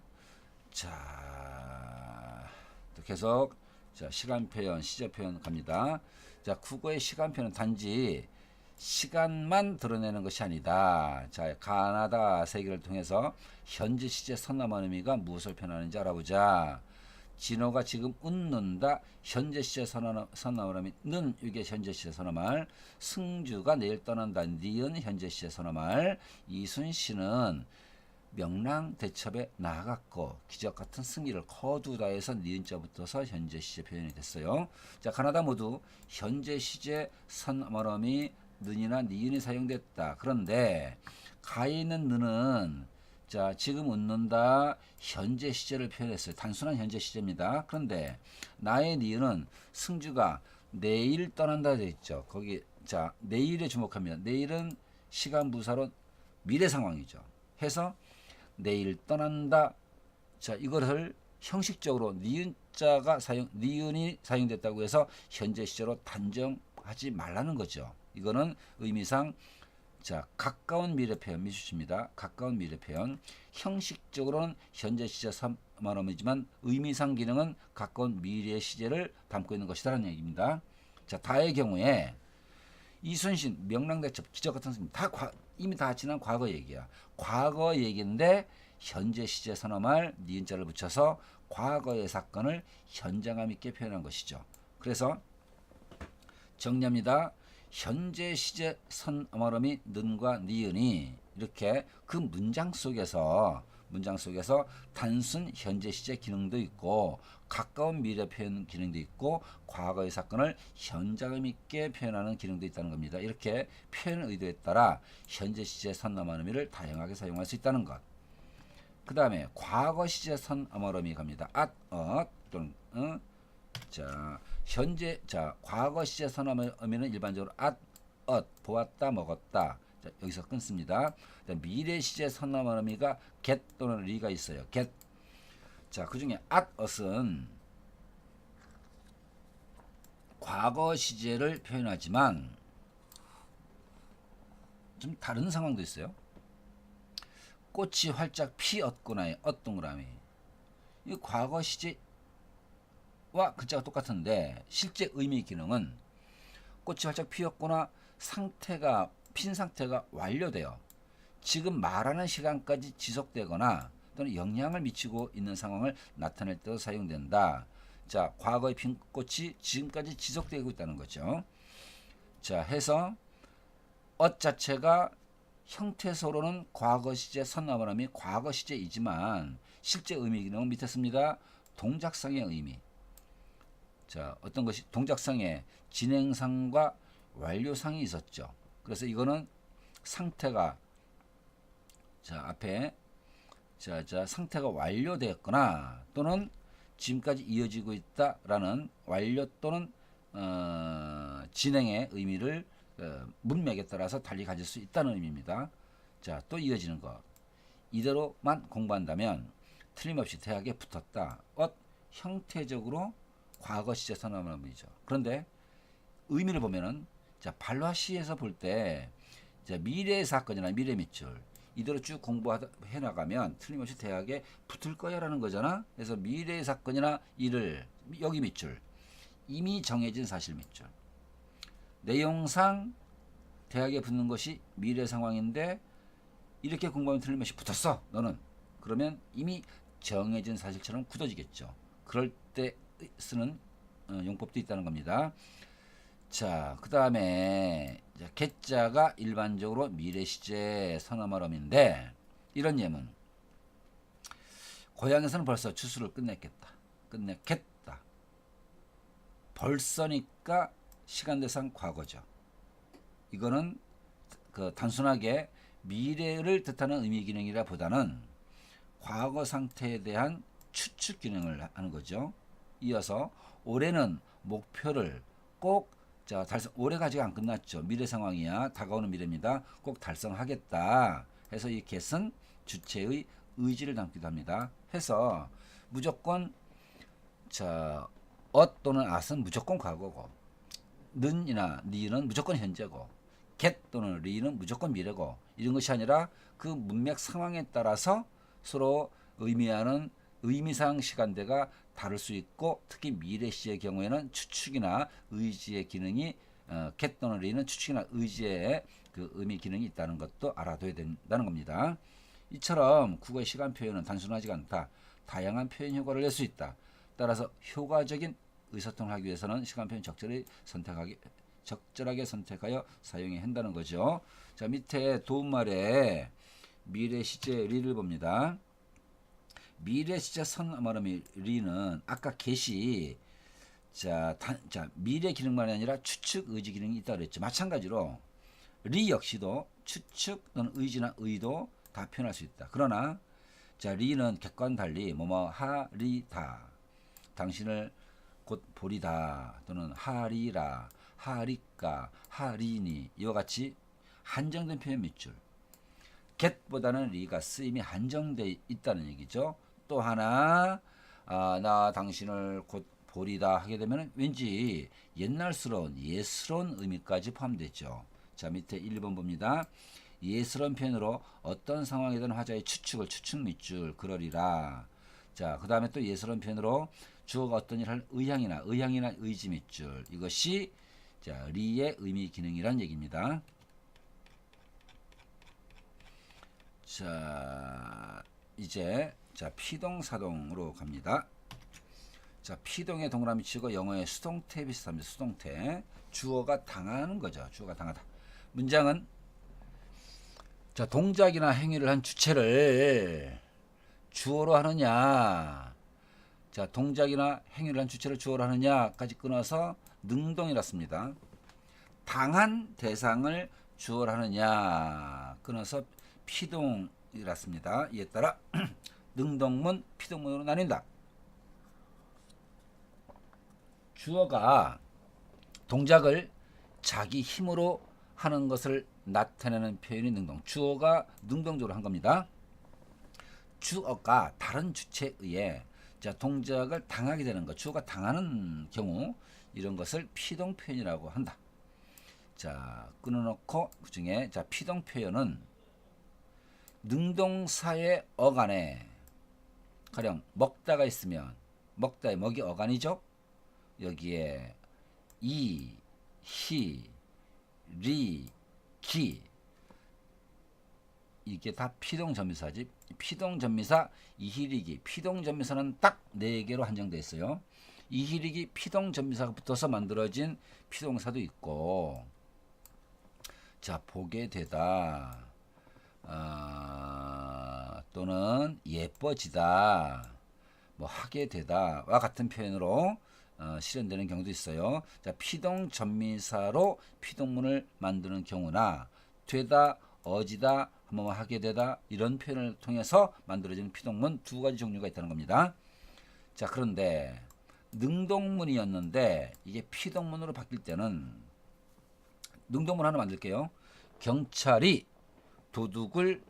자, 또 계속 자, 시간 표현, 시제 표현 갑니다. 자, 국어의 시간 표현은 단지 시간만 드러내는 것이 아니다. 자, 가나다 세계를 통해서 현재 시제 선남한 의미가 무엇을 표현하는지 알아보자. 진호가 지금 웃는다. 현재 시제 선남한 의미는 이게 현재 시제 선남할. 승주가 내일 떠난다. 니은 현재 시제 선남할. 이순신은 명랑대첩에 나아갔고 기적 같은 승리를 거두다에서 니은자 붙어서 현재 시제 표현이 됐어요. 자, 가나다 모두 현재 시제 선어머럼이 는이나 니은이 사용됐다. 그런데 가에 있는 는은 자, 지금 웃는다 현재 시제를 표현했어요. 단순한 현재 시제입니다. 그런데 나의 니은은 승주가 내일 떠난다 되어 있죠. 거기 자, 내일에 주목합니다. 내일은 시간 부사로 미래 상황이죠. 해서 내일 떠난다. 자, 이것을 형식적으로 니은자가 니은이 사용됐다고 해서 현재 시제로 단정하지 말라는 거죠. 이거는 의미상 자, 가까운 미래 표현 미주십니다. 가까운 미래 표현. 형식적으로는 현재 시제 말음이지만 의미상 기능은 가까운 미래 시제를 담고 있는 것이다라는 얘기입니다. 자, 다의 경우에 이순신, 명랑대첩, 기적 같은 승리 이미 다 지난 과거 얘기야. 과거 얘기인데 현재 시제 선어말 니은자를 붙여서 과거의 사건을 현장감 있게 표현한 것이죠. 그래서 정리합니다. 현재 시제 선어말음이 는과 니은이 이렇게 그 문장 속에서 단순 현재 시제 기능도 있고 가까운 미래 표현 기능도 있고 과거의 사건을 현장감 있게 표현하는 기능도 있다는 겁니다. 이렇게 표현 의도에 따라 현재 시제 선어말음이를 다양하게 사용할 수 있다는 것. 그 다음에 과거 시제 선어말음이 갑니다. 또는 자, 현재 자, 과거 시제 선어말음이는 일반적으로 보았다, 먹었다. 자, 여기서 끊습니다. 미래 시제 선어말음이가 get 또는 리가 있어요. get. 자, 그 중에 은 과거 시제를 표현하지만 좀 다른 상황도 있어요. 꽃이 활짝 피었구나의 동그라미. 이 과거 시제와 글자가 똑같은데 실제 의미 기능은 꽃이 활짝 피었구나 상태가 핀 상태가 완료돼요. 지금 말하는 시간까지 지속되거나 또는 영향을 미치고 있는 상황을 나타낼 때도 사용된다. 자, 과거의 핀 꽃이 지금까지 지속되고 있다는 거죠. 자, 해서 자체가 형태서로는 과거 시제 선어말음이 과거 시제이지만 실제 의미 기능은 밑에 씁니다. 동작상의 의미. 자, 어떤 것이 동작상의 진행상과 완료상이 있었죠. 그래서 이거는 상태가 자, 앞에 자, 상태가 완료되었거나 또는 지금까지 이어지고 있다라는 완료 또는 진행의 의미를 문맥에 따라서 달리 가질 수 있다는 의미입니다. 자, 또 이어지는 것. 이대로만 공부한다면 틀림없이 대학에 붙었다. 형태적으로 과거 시제 선어말음이죠. 그런데 의미를 보면은 자, 발화시에서 볼 때 미래의 사건이나 미래 밑줄 이대로 쭉 공부해 나가면 틀림없이 대학에 붙을 거야라는 거잖아. 그래서 미래의 사건이나 일을 여기 밑줄 이미 정해진 사실 밑줄 내용상 대학에 붙는 것이 미래 상황인데 이렇게 공부하면 틀림없이 붙었어 너는. 그러면 이미 정해진 사실처럼 굳어지겠죠. 그럴 때 쓰는 용법도 있다는 겁니다. 자, 그 다음에 get자가 일반적으로 미래시제 선어말음인데 이런 예문. 고향에서는 벌써 추수를 끝냈겠다. 벌써니까 시간대상 과거죠. 이거는 그 단순하게 미래를 뜻하는 의미 기능이라 보다는 과거 상태에 대한 추측 기능을 하는 거죠. 이어서 올해는 목표를 꼭 올해가 아직 안 끝났죠. 미래 상황이야. 다가오는 미래입니다. 꼭 달성하겠다. 해서 이 get은 주체의 의지를 담기도 합니다. 해서 무조건 또는 at은 무조건 과거고 는이나 니는 무조건 현재고 get 또는 re는 무조건 미래고 이런 것이 아니라 그 문맥 상황에 따라서 서로 의미하는 의미상 시간대가 다를 수 있고 특히 미래 시의 경우에는 추측이나 의지의 기능이 get 또는 re는 추측이나 의지의 그 의미 기능이 있다는 것도 알아둬야 된다는 겁니다. 이처럼 국어의 시간 표현은 단순하지가 않다. 다양한 표현 효과를 낼 수 있다. 따라서 효과적인 의사소통을 하기 위해서는 시간 표현 적절하게 선택하여 사용해야 한다는 거죠. 자, 밑에 도움말에 미래 시제 리를 봅니다. 미래 시제 선어말음이 리는 아까 get이 미래 기능만이 아니라 추측 의지 기능이 있다고 그랬죠. 마찬가지로 리 역시도 추측 또는 의지나 의도 다 표현할 수 있다. 그러나 리는 객과는 달리 뭐뭐 하리다, 당신을 곧 보리다 또는 하리라, 하리까, 하리니 이와 같이 한정된 표현 밑줄. get보다는 리가 쓰임이 한정돼 있다는 얘기죠. 또 하나 나 당신을 곧 보리다 하게 되면 왠지 옛날스러운 예스러운 의미까지 포함되죠. 자, 밑에 1번 봅니다. 예스러운 표현으로 어떤 상황이든 화자의 추측을 추측 밑줄 그러리라. 자, 그 다음에 또 예스러운 표현으로 주어가 어떤 일을 할 의향이나 의지 밑줄. 이것이 리의 의미 기능이란 얘기입니다. 자, 이제 피동사동으로 갑니다. 자, 피동에 동그라미 치고 영어의 수동태 비슷합니다. 수동태. 주어가 당하는 거죠. 주어가 당하다. 문장은 동작이나 행위를 한 주체를 주어로 하느냐. 동작이나 행위를 한 주체를 주어로 하느냐까지 끊어서 능동이랐습니다. 당한 대상을 주어로 하느냐 끊어서 피동이랐습니다. 이에 따라 능동문, 피동문으로 나뉜다. 주어가 동작을 자기 힘으로 하는 것을 나타내는 표현이 능동. 주어가 능동적으로 한 겁니다. 주어가 다른 주체에 의해 동작을 당하게 되는 것, 주어가 당하는 경우 이런 것을 피동 표현이라고 한다. 자, 끊어놓고 그 중에 피동 표현은 능동사의 어간에 가령 먹다가 있으면 먹다의 먹이 어간이죠. 여기에 이, 히, 리, 기 이게 다 피동전미사지. 피동전미사 이히리기. 피동전미사는 딱 4개로 한정되어 있어요. 이히리기 피동전미사가 붙어서 만들어진 피동사도 있고, 보게 되다, 또는 예뻐지다, 뭐 하게 되다와 같은 표현으로 실현되는 경우도 있어요. 피동전미사로 피동문을 만드는 경우나 되다, 어지다, 뭐 하게 되다 이런 표현을 통해서 만들어지는 피동문 2가지 종류가 있다는 겁니다. 자, 그런데 능동문이었는데 이게 피동문으로 바뀔 때는 능동문 하나 만들게요. 경찰이 도둑을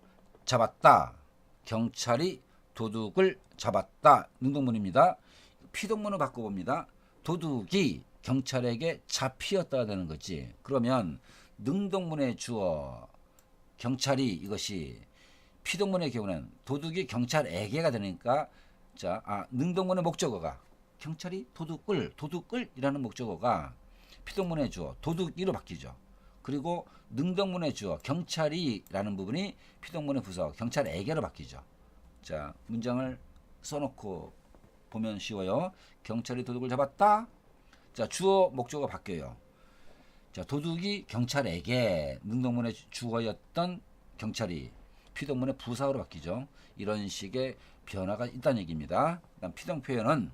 잡았다. 경찰이 도둑을 잡았다. 능동문입니다. 피동문을 바꿔봅니다. 도둑이 경찰에게 잡히었다가 되는 거지. 그러면 능동문의 주어 경찰이 이것이 피동문의 경우는 도둑이 경찰에게가 되니까 능동문의 목적어가 경찰이 도둑을이라는 목적어가 피동문의 주어 도둑이로 바뀌죠. 그리고 능동문의 주어 경찰이라는 부분이 피동문의 부서 경찰에게로 바뀌죠. 문장을 써놓고 보면 쉬워요. 경찰이 도둑을 잡았다. 자, 주어 목적어가 바뀌어요. 자, 도둑이 경찰에게 능동문의 주어였던 경찰이 피동문의 부사로 바뀌죠. 이런 식의 변화가 있다는 얘기입니다. 그다음 피동 표현은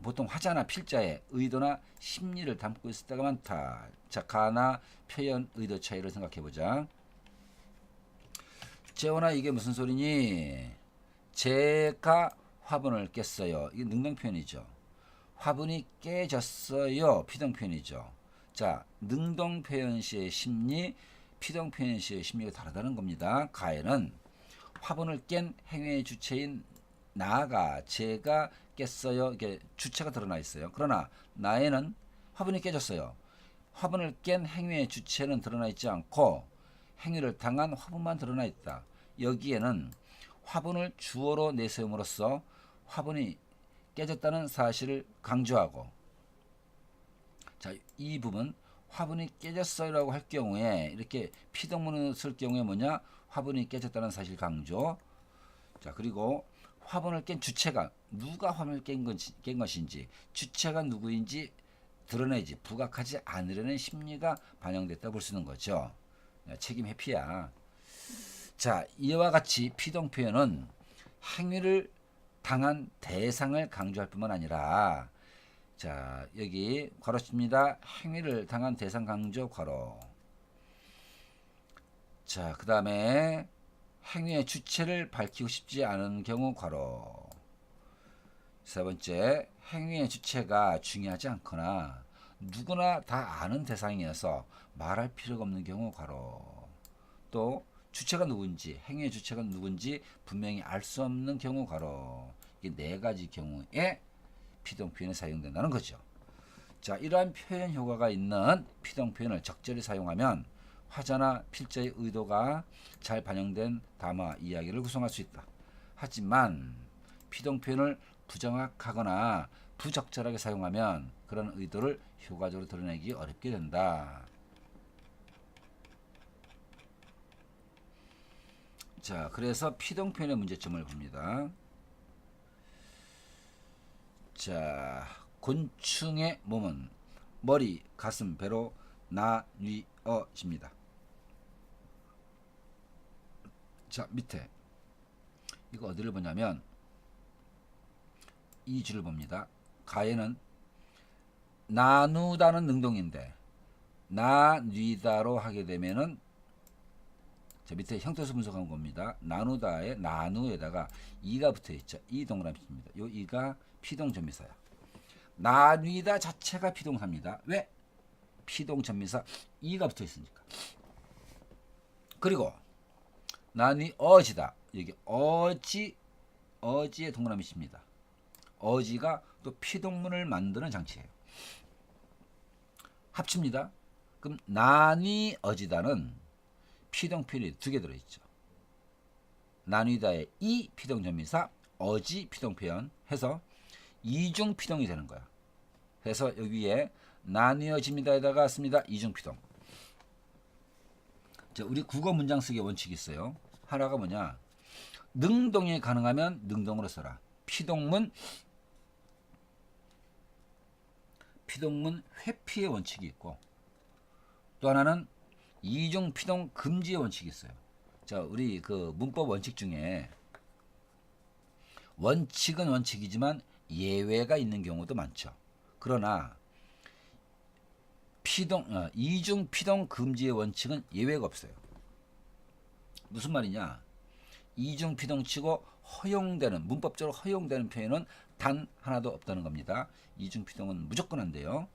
보통 화자나 필자의 의도나 심리를 담고 있을 때가 많다. 자, 가나 표현 의도 차이를 생각해 보자. 재원아, 이게 무슨 소리니? 제가 화분을 깼어요. 이게 능동 표현이죠. 화분이 깨졌어요. 피동 표현이죠. 자, 능동 표현 시의 심리, 피동 표현 시의 심리가 다르다는 겁니다. 가에는 화분을 깬 행위의 주체인 나가 제가 깼어요. 이게 주체가 드러나 있어요. 그러나 나에는 화분이 깨졌어요. 화분을 깬 행위의 주체는 드러나 있지 않고 행위를 당한 화분만 드러나 있다. 여기에는 화분을 주어로 내세움으로써 화분이 깨졌다는 사실을 강조하고, 자, 이 부분 화분이 깨졌어요라고 할 경우에 이렇게 피동문을 쓸 경우에 뭐냐? 화분이 깨졌다는 사실 강조. 자, 그리고 화분을 깬 주체가 누가 화분을 깬 것인지 주체가 누구인지 드러내지 부각하지 않으려는 심리가 반영됐다 볼 수 있는 거죠. 책임 회피야. 자, 이와 같이 피동 표현은 행위를 당한 대상을 강조할 뿐만 아니라, 자, 여기 괄호 칩니다. 행위를 당한 대상 강조 괄호. 자, 그 다음에 행위의 주체를 밝히고 싶지 않은 경우 괄호. 세 번째, 행위의 주체가 중요하지 않거나 누구나 다 아는 대상이어서 말할 필요가 없는 경우 괄호. 또 주체가 누군지, 행위의 주체가 누군지 분명히 알 수 없는 경우 괄호. 이게 네 가지 경우에 피동 표현이 사용된다는 거죠. 자, 이러한 표현 효과가 있는 피동 표현을 적절히 사용하면 화자나 필자의 의도가 잘 반영된 담화 이야기를 구성할 수 있다. 하지만 피동 표현을 부정확하거나 부적절하게 사용하면 그런 의도를 효과적으로 드러내기 어렵게 된다. 자, 그래서 피동 표현의 문제점을 봅니다. 자, 곤충의 몸은 머리, 가슴, 배로 나뉘어집니다. 자, 밑에 이거 어디를 보냐면 이 줄을 봅니다. 가에는 나누다는 능동인데 나뉘다로 하게 되면은, 자, 밑에 형태수 분석한 겁니다. 나누다의 나누에다가 이가 붙어 있죠. 이 동그라미입니다. 요 이가 피동전미사야. 나뉘다 자체가 피동사입니다. 왜? 피동전미사 이가 붙어 있으니까. 그리고 나뉘어지다. 여기 어지의 동그라미입니다. 어지가 또 피동문을 만드는 장치예요. 합칩니다. 그럼 나뉘어지다는 피동 표현이 두 개 들어있죠. 나뉘다의 이 피동전미사, 어지 피동 표현 해서 이중 피동이 되는 거야. 그래서 여기에 나뉘어집니다에다가 씁니다. 이중 피동. 자, 우리 국어 문장 쓰기 원칙이 있어요. 하나가 뭐냐? 능동이 가능하면 능동으로 써라. 피동문 회피의 원칙이 있고, 또 하나는 이중 피동 금지의 원칙이 있어요. 자, 우리 그 문법 원칙 중에 원칙은 원칙이지만 예외가 있는 경우도 많죠. 그러나 이중 피동 금지의 원칙은 예외가 없어요. 무슨 말이냐? 이중 피동치고 허용되는, 문법적으로 허용되는 표현은 단 하나도 없다는 겁니다. 이중 피동은 무조건 안 돼요.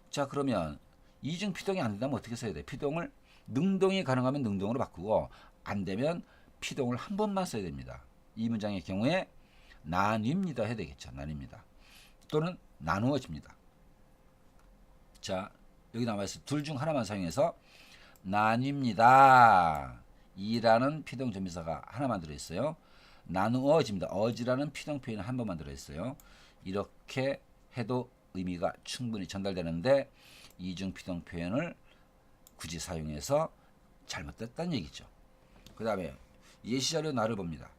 자, 그러면 이중 피동이 안 된다면 어떻게 써야 돼? 피동을 능동이 가능하면 능동으로 바꾸고, 안 되면 피동을 한 번만 써야 됩니다. 이 문장의 경우에 나뉩니다 해야 되겠죠. 나뉩니다. 또는 나누어집니다. 자, 여기 나와있어. 둘 중 하나만 사용해서 나뉩니다 이라는 피동전미사가 하나만 들어있어요. 나누어집니다. 어지라는 피동 표현이 한 번만 들어있어요. 이렇게 해도 의미가 충분히 전달되는데 이중 피동 표현을 굳이 사용해서 잘못됐다는 얘기죠. 그 다음에 예시자료 나를 봅니다.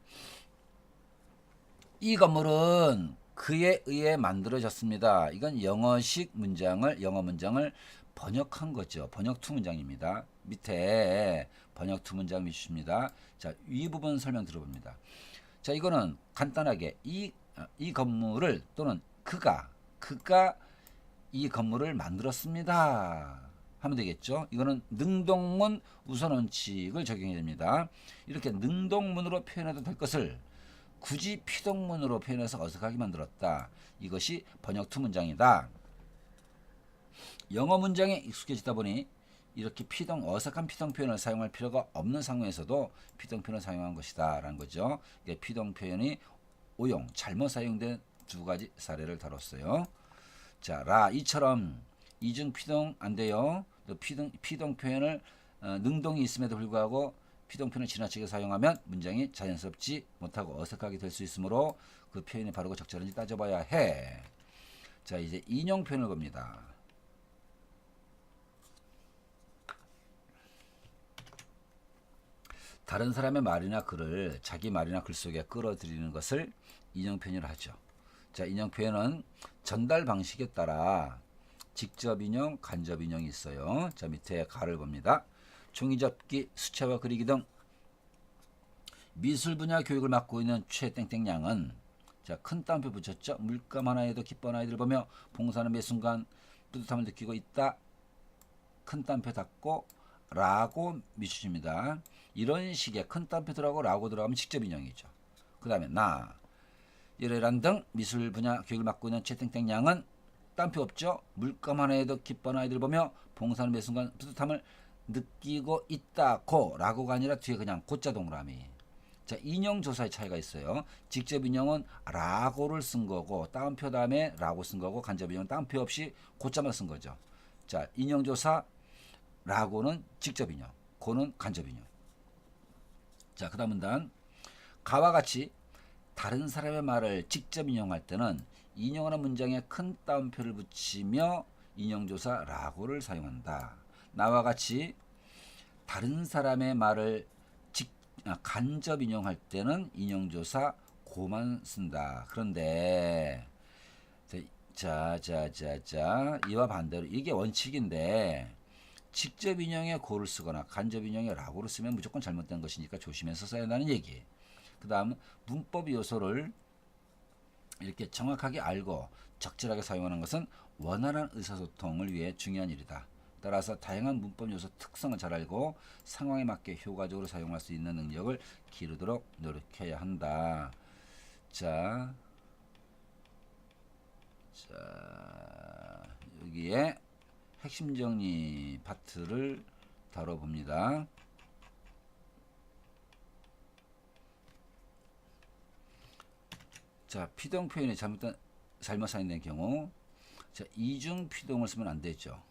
이 건물은 그에 의해 만들어졌습니다. 이건 영어 문장을 번역한 거죠. 번역 투 문장입니다. 밑에 번역 투 문장 밑입니다. 자, 위 부분 설명 들어봅니다. 자, 이거는 간단하게 이 건물을 또는 그가 이 건물을 만들었습니다 하면 되겠죠. 이거는 능동문 우선 원칙을 적용해야 됩니다. 이렇게 능동문으로 표현해도 될 것을 굳이 피동문으로 표현해서 어색하게 만들었다. 이것이 번역 투 문장이다. 영어 문장에 익숙해지다 보니 이렇게 어색한 피동 표현을 사용할 필요가 없는 상황에서도 피동 표현을 사용한 것이다 라는 거죠. 피동 표현이 오용, 잘못 사용된 두 가지 사례를 다뤘어요. 자, 이처럼 이중 피동 안 돼요. 또 피동 표현을 능동이 있음에도 불구하고 피동 표현을 지나치게 사용하면 문장이 자연스럽지 못하고 어색하게 될 수 있으므로 그 표현이 바르고 적절한지 따져봐야 해. 자, 이제 인용 표현을 봅니다. 다른 사람의 말이나 글을 자기 말이나 글 속에 끌어들이는 것을 인용 표현이라 하죠. 자, 인용 표현은 전달 방식에 따라 직접 인용, 간접 인용이 있어요. 자, 밑에 가를 봅니다. 종이접기, 수채화 그리기 등 미술 분야 교육을 맡고 있는 최땡땡양은 자, 큰 따옴표 붙였죠. 물감 하나에도 기뻐하는 아이들을 보며 봉사하는 매 순간 뿌듯함을 느끼고 있다. 큰 따옴표 닫고 라고 미주십니다. 이런 식의 큰 따옴표 들어가고 라고 들어가면 직접 인용이죠. 그 다음에 이러이러한 등 미술 분야 교육을 맡고 있는 최땡땡 양은 따옴표 없죠. 물감 하나에도 기뻐하는 아이들을 보며 봉사하는 매 순간 뿌듯함을 느끼고 있다고 라고가 아니라 뒤에 그냥 고자 동그라미. 자, 인용 조사의 차이가 있어요. 직접 인용은 라고를 쓴 거고 따옴표 다음에 라고 쓴 거고 간접 인용은 따옴표 없이 고자만 쓴 거죠. 자, 인용 조사 라고는 직접 인용, 고는 간접 인용. 자, 그 다음 문단 가와 같이 다른 사람의 말을 직접 인용할 때는 인용하는 문장에 큰 따옴표를 붙이며 인용조사 라고를 사용한다. 나와 같이 다른 사람의 말을 간접 인용할 때는 인용조사 고만 쓴다. 그런데 자, 이와 반대로 이게 원칙인데 직접 인용에 고를 쓰거나 간접 인용에 라고를 쓰면 무조건 잘못된 것이니까 조심해서 써야 한다는 얘기. 그 다음 문법 요소를 이렇게 정확하게 알고 적절하게 사용하는 것은 원활한 의사소통을 위해 중요한 일이다. 따라서 다양한 문법 요소 특성을 잘 알고 상황에 맞게 효과적으로 사용할 수 있는 능력을 기르도록 노력해야 한다. 자, 여기에 핵심 정리 파트를 다뤄봅니다. 자, 피동 표현이 잘못 사용된 경우, 자, 이중 피동을 쓰면 안 되죠.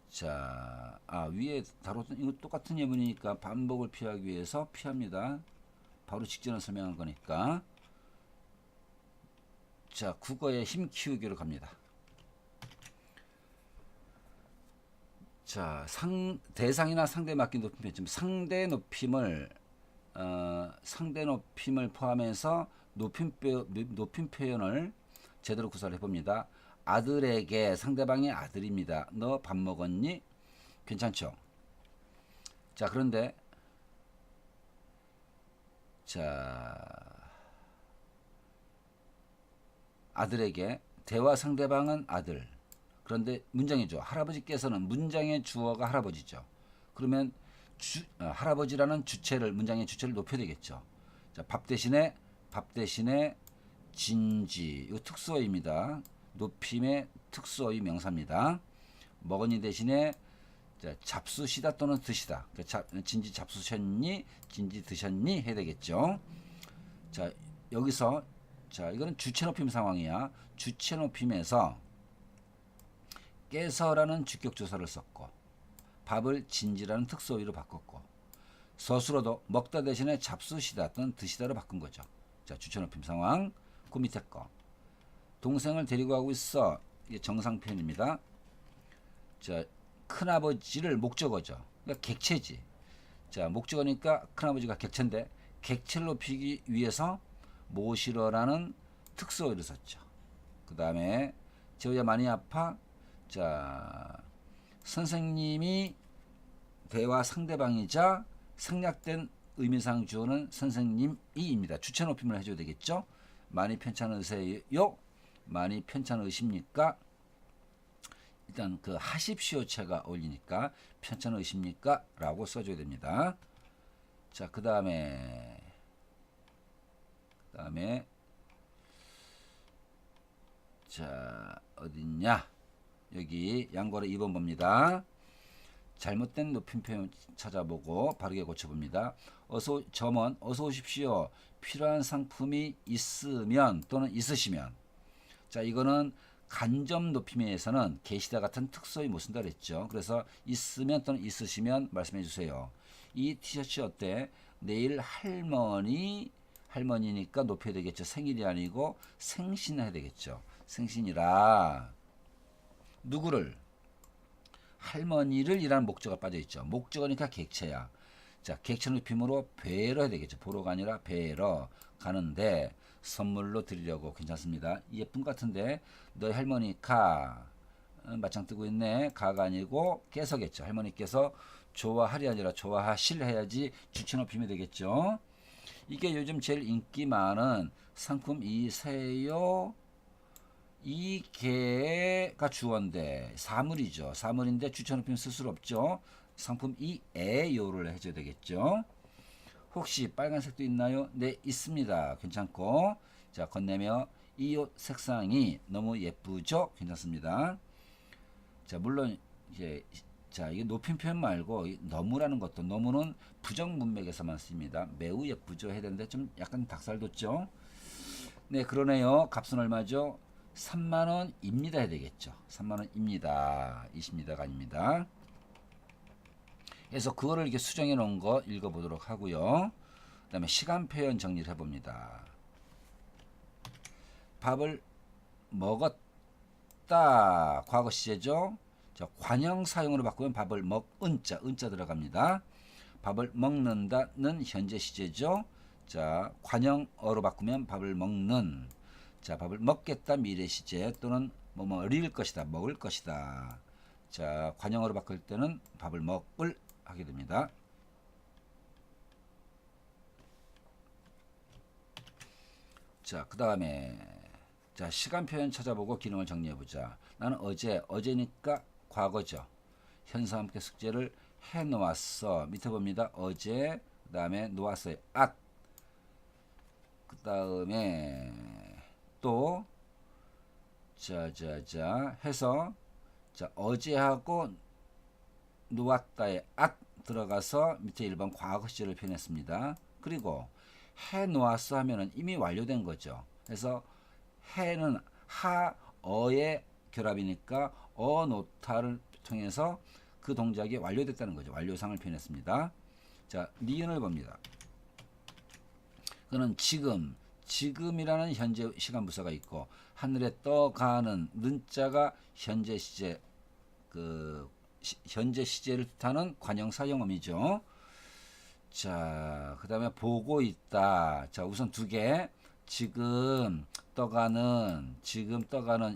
자, 위에 다뤘던 이거 똑같은 예문이니까 반복을 피하기 위해서 피합니다. 바로 직전에 설명한 거니까. 자, 국어의 힘 키우기로 갑니다. 자, 대상이나 상대에 맡긴 높임 표현. 지금 상대 높임을 포함해서 높임 표현을 제대로 구사를 해봅니다. 아들에게 상대방의 아들입니다. 너 밥 먹었니? 괜찮죠? 자, 그런데 자, 아들에게 대화 상대방은 아들. 그런데 문장이죠. 할아버지께서는 문장의 주어가 할아버지죠. 그러면 할아버지라는 문장의 주체를 높여야 되겠죠. 자, 밥 대신에 진지. 이거 특수어입니다. 높임의 특수어의 명사입니다. 먹었니 대신에 잡수시다 또는 드시다. 진지 잡수셨니? 진지 드셨니? 해야 되겠죠. 자, 여기서 이거는 주체 높임 상황이야. 주체 높임에서 깨서라는 주격 조사를 썼고 밥을 진지라는 특수어휘로 바꿨고 서술어도 먹다 대신에 잡수시다 또는 드시다로 바꾼 거죠. 자, 주체 높임 상황. 그 밑에 거. 동생을 데리고 가고 있어. 이게 정상 표현입니다. 자, 큰아버지를 목적어죠. 그러니까 객체지. 자, 목적어니까 큰아버지가 객체인데 객체를 높이기 위해서 모시러라는 특수어를 썼죠. 그 다음에 재호야 많이 아파. 자, 선생님이 대화 상대방이자 생략된 의미상 주어는 선생님이입니다. 주체 높임을 해줘야 되겠죠. 많이 편찮으세요? 많이 편찮으십니까? 일단 그 하십시오체가 어울리니까 편찮으십니까? 라고 써줘야 됩니다. 자, 그 다음에 자, 어딨냐? 여기 양괄호 2번 봅니다. 잘못된 높임 표현 찾아보고 바르게 고쳐봅니다. 점원 어서 오십시오. 필요한 상품이 있으면 또는 있으시면. 자, 이거는 간접 높임에서는 계시다 같은 특수어휘 못 쓴다 그랬죠. 그래서 있으면 또는 있으시면 말씀해 주세요. 이 티셔츠 어때? 내일 할머니니까 높여야 되겠죠. 생일이 아니고 생신해야 되겠죠. 생신이라 누구를? 할머니를 이라는 목적어가 빠져있죠. 목적어니까 객체야. 자, 객체 높임으로 뵈러 해야 되겠죠. 보러가 아니라 뵈러 가는데 선물로 드리려고. 괜찮습니다. 예쁜 것 같은데 너희 할머니 맞짱 뜨고 있네. 가가 아니고 깨서겠죠. 할머니께서 좋아하리 아니라 좋아하실 해야지 주체 높임이 되겠죠. 이게 요즘 제일 인기 많은 상품이세요. 이 개가 주어인데 사물이죠. 사물인데 주체 높임 쓸 수 없죠. 상품 이에요를 해줘야 되겠죠. 혹시 빨간색도 있나요? 네, 있습니다. 괜찮고. 자, 건네며 이 옷 색상이 너무 예쁘죠? 괜찮습니다. 자, 물론 이제 이게 높임 표현 말고 너무라는 것도, 너무는 부정 문맥에서만 씁니다. 매우 예쁘죠 해야 되는데 좀 약간 닭살 돋죠. 네, 그러네요. 값은 얼마죠? 3만원입니다 해야 되겠죠. 3만원입니다. 20미터가 아닙니다. 그래서 그거를 이렇게 수정해 놓은 거 읽어보도록 하고요. 그 다음에 시간 표현 정리를 해봅니다. 밥을 먹었다. 과거 시제죠. 자, 관형 사용으로 바꾸면 밥을 은자 들어갑니다. 밥을 먹는다는 현재 시제죠. 자, 관형어로 바꾸면 밥을 먹는. 자, 밥을 먹겠다 미래 시제 또는 뭐뭐릴 것이다, 먹을 것이다. 자, 관형어로 바꿀 때는 밥을 먹을 하게 됩니다. 자, 그 다음에 자, 시간 표현 찾아보고 기능을 정리해 보자. 나는 어제니까 과거죠. 현수와 함께 숙제를 해 놓았어. 밑에 봅니다. 어제, 그 다음에 놓았어요. 그 다음에 또 해서 자, 어제하고 놓았다에 들어가서 밑에 1번 과거 시제를 표현했습니다. 그리고 해 놓았어 하면은 이미 완료된 거죠. 그래서 해는 하어의 결합이니까 어놓다를 통해서 그 동작이 완료됐다는 거죠. 완료상을 표현했습니다. 자, 니은을 봅니다. 그는 지금이라는 현재 시간 부사가 있고 하늘에 떠가는 는자가 현재 시제 현재 시제를 뜻하는 관형 사용어이죠. 자, 그 다음에 보고 있다. 자, 우선 두 개. 지금 떠가는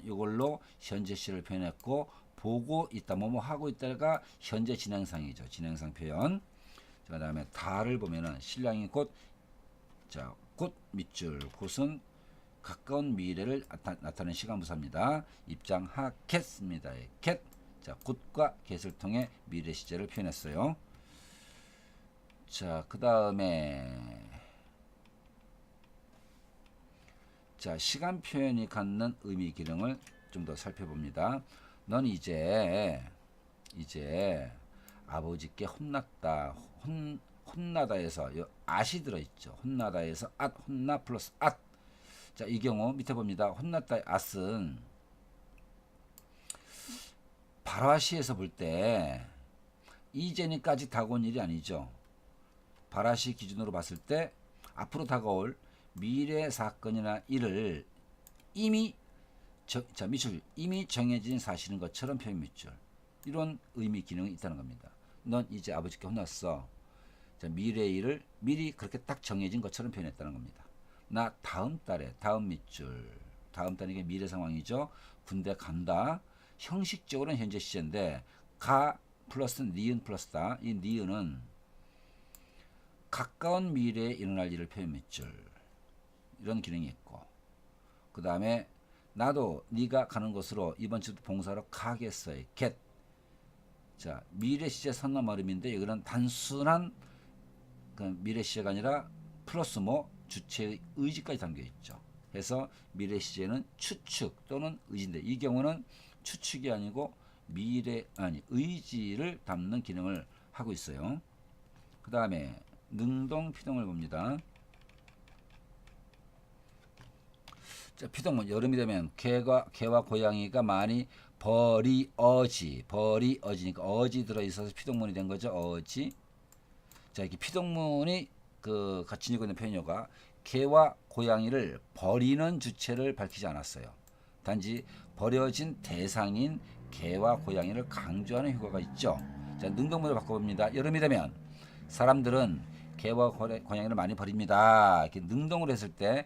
이걸로 현재 시를 표현했고, 보고 있다. 뭐뭐 하고 있다가 현재 진행상이죠. 진행상 표현. 자, 그 다음에 다를 보면은 신랑이 곧 밑줄. 곧은 가까운 미래를 나타내는 시간 부사입니다. 입장하겠습니다. 겟. 자, 곧과 get을 통해 미래 시제를 표현했어요. 자, 그 다음에 자, 시간 표현이 갖는 의미 기능을 좀 더 살펴봅니다. 넌 이제 아버지께 혼났다. 혼나다에서 at이 들어있죠. 혼나다에서 혼나 플러스 at. 자, 이 경우 밑에 봅니다. 혼났다의 at은 발화시에서 볼 때 이제니까 아직 다가온 일이 아니죠. 발화시 기준으로 봤을 때 앞으로 다가올 미래 사건이나 일을 이미 밑줄 이미 정해진 사실인 것처럼 표현 밑줄. 이런 의미 기능이 있다는 겁니다. 넌 이제 아버지께 혼났어. 자, 미래의 일을 미리 그렇게 딱 정해진 것처럼 표현했다는 겁니다. 나 다음 달에, 다음 밑줄, 다음 달이 이게 미래 상황이죠. 군대 간다. 형식적으로는 현재 시제인데 가 플러스 니은 플러스다. 이 니은은 가까운 미래에 일어날 일을 표현 밑줄 이런 기능이 있고, 그 다음에 나도 네가 가는 곳으로 이번 주도 봉사로 가겠어요. get. 자, 미래 시제 선언 말음인데 이거는 단순한 그 미래 시제가 아니라 플러스 뭐 주체의 의지까지 담겨 있죠. 그래서 미래 시제는 추측 또는 의지인데 이 경우는 추측이 아니고 미래 아니 의지를 담는 기능을 하고 있어요. 그 다음에 능동 피동을 봅니다. 자, 피동문 여름이 되면 개와 고양이가 많이 버리어지니까 어지 들어 있어서 피동문이 된 거죠. 어지. 자, 이렇게 피동문이 그 지니고 있는 표현어가 개와 고양이를 버리는 주체를 밝히지 않았어요. 단지 버려진 대상인 개와 고양이를 강조하는 효과가 있죠. 자, 능동문을 바꿔봅니다. 여름이 되면 사람들은 개와 고양이를 많이 버립니다. 이렇게 능동으로 했을 때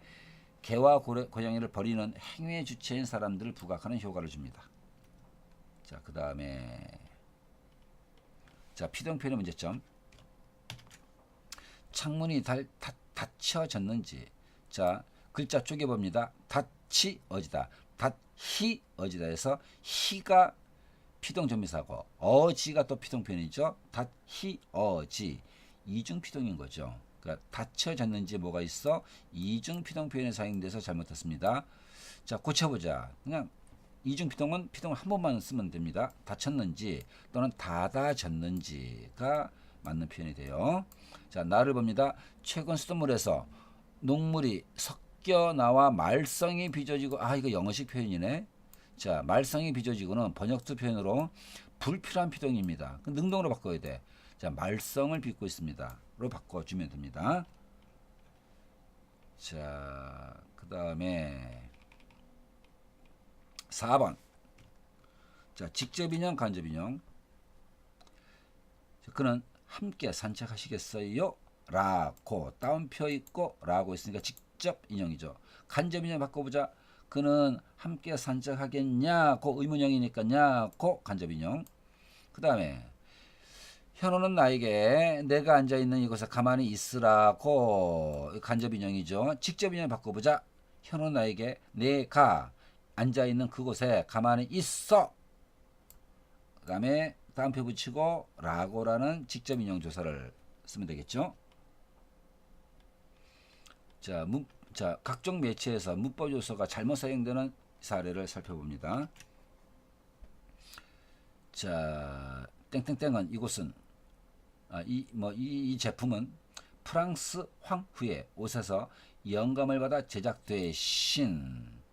개와 고양이를 버리는 행위의 주체인 사람들을 부각하는 효과를 줍니다. 자, 그 다음에 자, 피동표현의 문제점. 창문이 닫혀졌는지. 자, 글자 쪼개봅니다. 닫히어지다. 닫히어지다 해서 히가 피동전미사고 어지가 또 피동표현이죠. 닫히어지. 이중피동인 거죠. 그러니까 닫혀졌는지 뭐가 있어? 이중피동 표현에 사용돼서 잘못했습니다. 자, 고쳐보자. 그냥 이중피동은 피동을 한 번만 쓰면 됩니다. 닫혔는지 또는 닫아졌는지가 맞는 표현이 돼요. 자, 나를 봅니다. 최근 수돗물에서 녹물이 섞여 나와 말썽이 빚어지고, 아, 이거 영어식 표현이네. 자, 말썽이 빚어지고는 번역투 표현으로 불필요한 피동입니다. 능동으로 바꿔야 돼. 자, 말썽을 빚고 있습니다. 로 바꿔주면 됩니다. 자, 그 다음에 4번. 자, 직접인형, 간접인형. 그는 함께 산책하시겠어요? 라고 따옴표 있고 라고 있으니까 직접 인형이죠. 간접인형 바꿔보자. 그는 함께 산책하겠냐고 의문형이니까 냐고 간접인형. 그 다음에 현호는 나에게 내가 앉아있는 이곳에 가만히 있으라고 간접인형이죠. 직접인형 바꿔보자. 현호는 나에게 내가 앉아있는 그곳에 가만히 있어. 그 다음에 따옴표 붙이고 라고라는 직접인형 조사를 쓰면 되겠죠. 자, 각종 매체에서 문법 요소가 잘못 사용되는 사례를 살펴봅니다. 자, 땡땡땡은 이곳은 이 제품은 프랑스 황후의 옷에서 영감을 받아 제작되신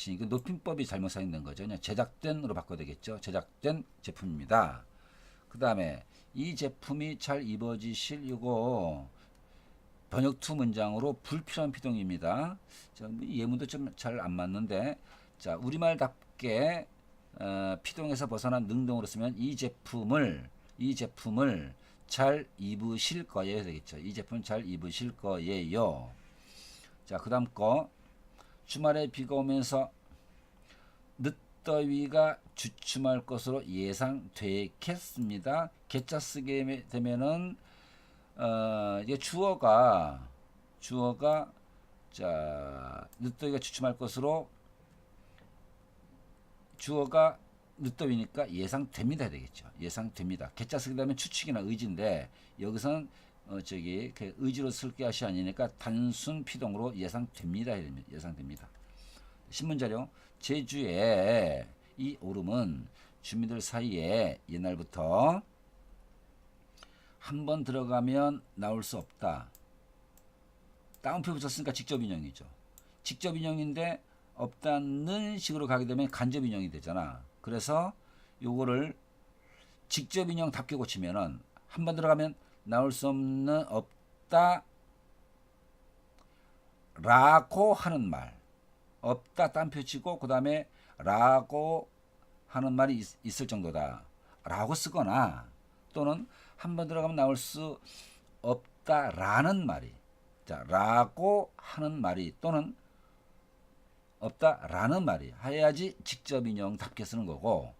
이거 높임법이 잘못 사용된 거죠. 그냥 제작된으로 바꿔야 되겠죠. 제작된 제품입니다. 그 다음에 이 제품이 잘 입어지실 이거 번역투 문장으로 불필요한 피동입니다. 자, 예문도 좀 잘 안 맞는데, 자, 우리말답게 피동에서 벗어난 능동으로 쓰면 이 제품을 잘 입으실 거예요 되겠죠. 이 제품 잘 입으실 거예요. 자, 그 다음 거. 주말에 비가 오면서 늦더위가 주춤할 것으로 예상되겠습니다. 개자 쓰게 되면은 이게 주어가 자, 늦더위가 주춤할 것으로 주어가 늦더위니까 예상됩니다 되겠죠. 예상됩니다. 개자 쓰게 되면 추측이나 의지인데 여기서는 그 의지로 쓸 것이 아니니까 단순 피동으로 예상됩니다. 예상됩니다. 신문자료. 제주에 이 오름은 주민들 사이에 옛날부터 한번 들어가면 나올 수 없다. 따옴표 붙였으니까 직접 인형이죠. 직접 인형인데 없다는 식으로 가게 되면 간접 인형이 되잖아. 그래서 요거를 직접 인형답게 고치면은 한번 들어가면 나올 수 없는 없다 라고 하는 말. 없다 딴표 치고 그 다음에 라고 하는 말이 있을 정도다 라고 쓰거나 또는 한번 들어가면 나올 수 없다라는 말이 자, 라고 하는 말이 또는 없다라는 말이 해야지 직접 인용답게 쓰는 거고,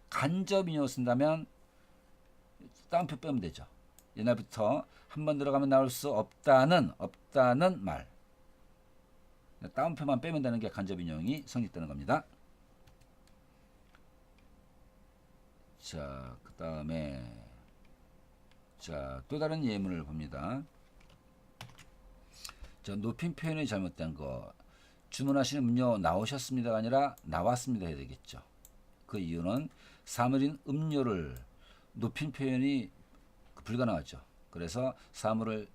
간접 인용 쓴다면 따옴표 빼면 되죠. 옛날부터 한 번 들어가면 나올 수 없다는 말, 따옴표만 빼면 되는 게 간접 인용이 성립되는 겁니다. 자, 그 다음에 또 다른 예문을 봅니다. 자, 높임 표현이 잘못된 거, 주문하시는 음료 나오셨습니다가 아니라 나왔습니다 해야 되겠죠. 그 이유는 사물인 음료를 높임 표현이 불가능하죠. 그래서 사물인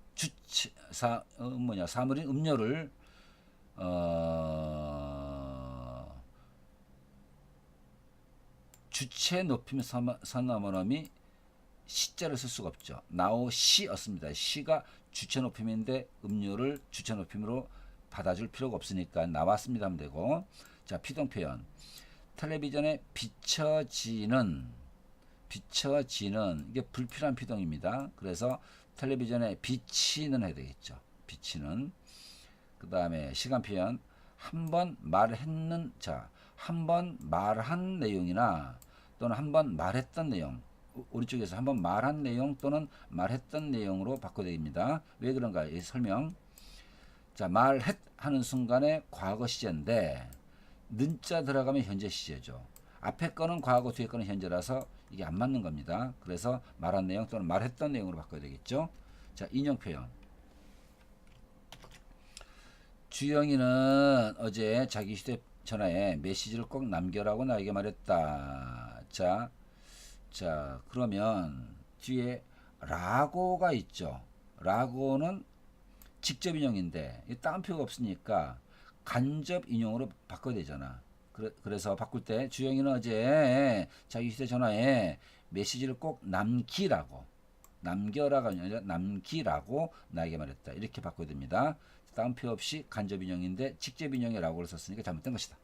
음료를 주체 높임 선어머럼이 시자를 쓸 수가 없죠. 나오시였습니다. 시가 주체 높임인데 음료를 주체 높임으로 받아줄 필요가 없으니까 나왔습니다 하면 되고, 자, 피동 표현. 텔레비전에 비춰지는 이게 불필요한 피동입니다. 그래서 텔레비전에 비치는 해야 되겠죠. 비치는. 그 다음에 시간 표현. 한 번 말한 내용이나 또는 한 번 말했던 내용, 오른쪽에서 한 번 말한 내용 또는 말했던 내용으로 바꿔야 됩니다. 왜 그런가? 이 설명. 자, 말했 하는 순간에 과거 시제인데 는자 들어가면 현재 시제죠. 앞에 거는 과거, 뒤에 거는 현재라서 이게 안 맞는 겁니다. 그래서 말한 내용 또는 말했던 내용으로 바꿔야 되겠죠. 자, 인용 표현. 주영이는 어제 자기 휴대전화에 메시지를 꼭 남겨라고 나에게 말했다. 자, 그러면 뒤에 라고가 있죠. 라고는 직접 인용인데 따옴표가 없으니까 간접 인용으로 바꿔야 되잖아. 그래서 바꿀 때 주영이는 어제 자기 휴대전화에 메시지를 꼭 남겨라가 아니라 남기라고 나에게 말했다. 이렇게 바꿔야 됩니다. 따옴표 없이 간접 인용인데 직접 인용에 라고를 썼으니까 잘못된 것이다.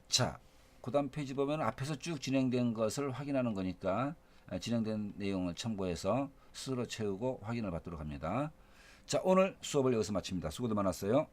자, 그 다음 페이지 보면 앞에서 쭉 진행된 것을 확인하는 거니까 진행된 내용을 참고해서 스스로 채우고 확인을 받도록 합니다. 자, 오늘 수업을 여기서 마칩니다. 수고도 많았어요.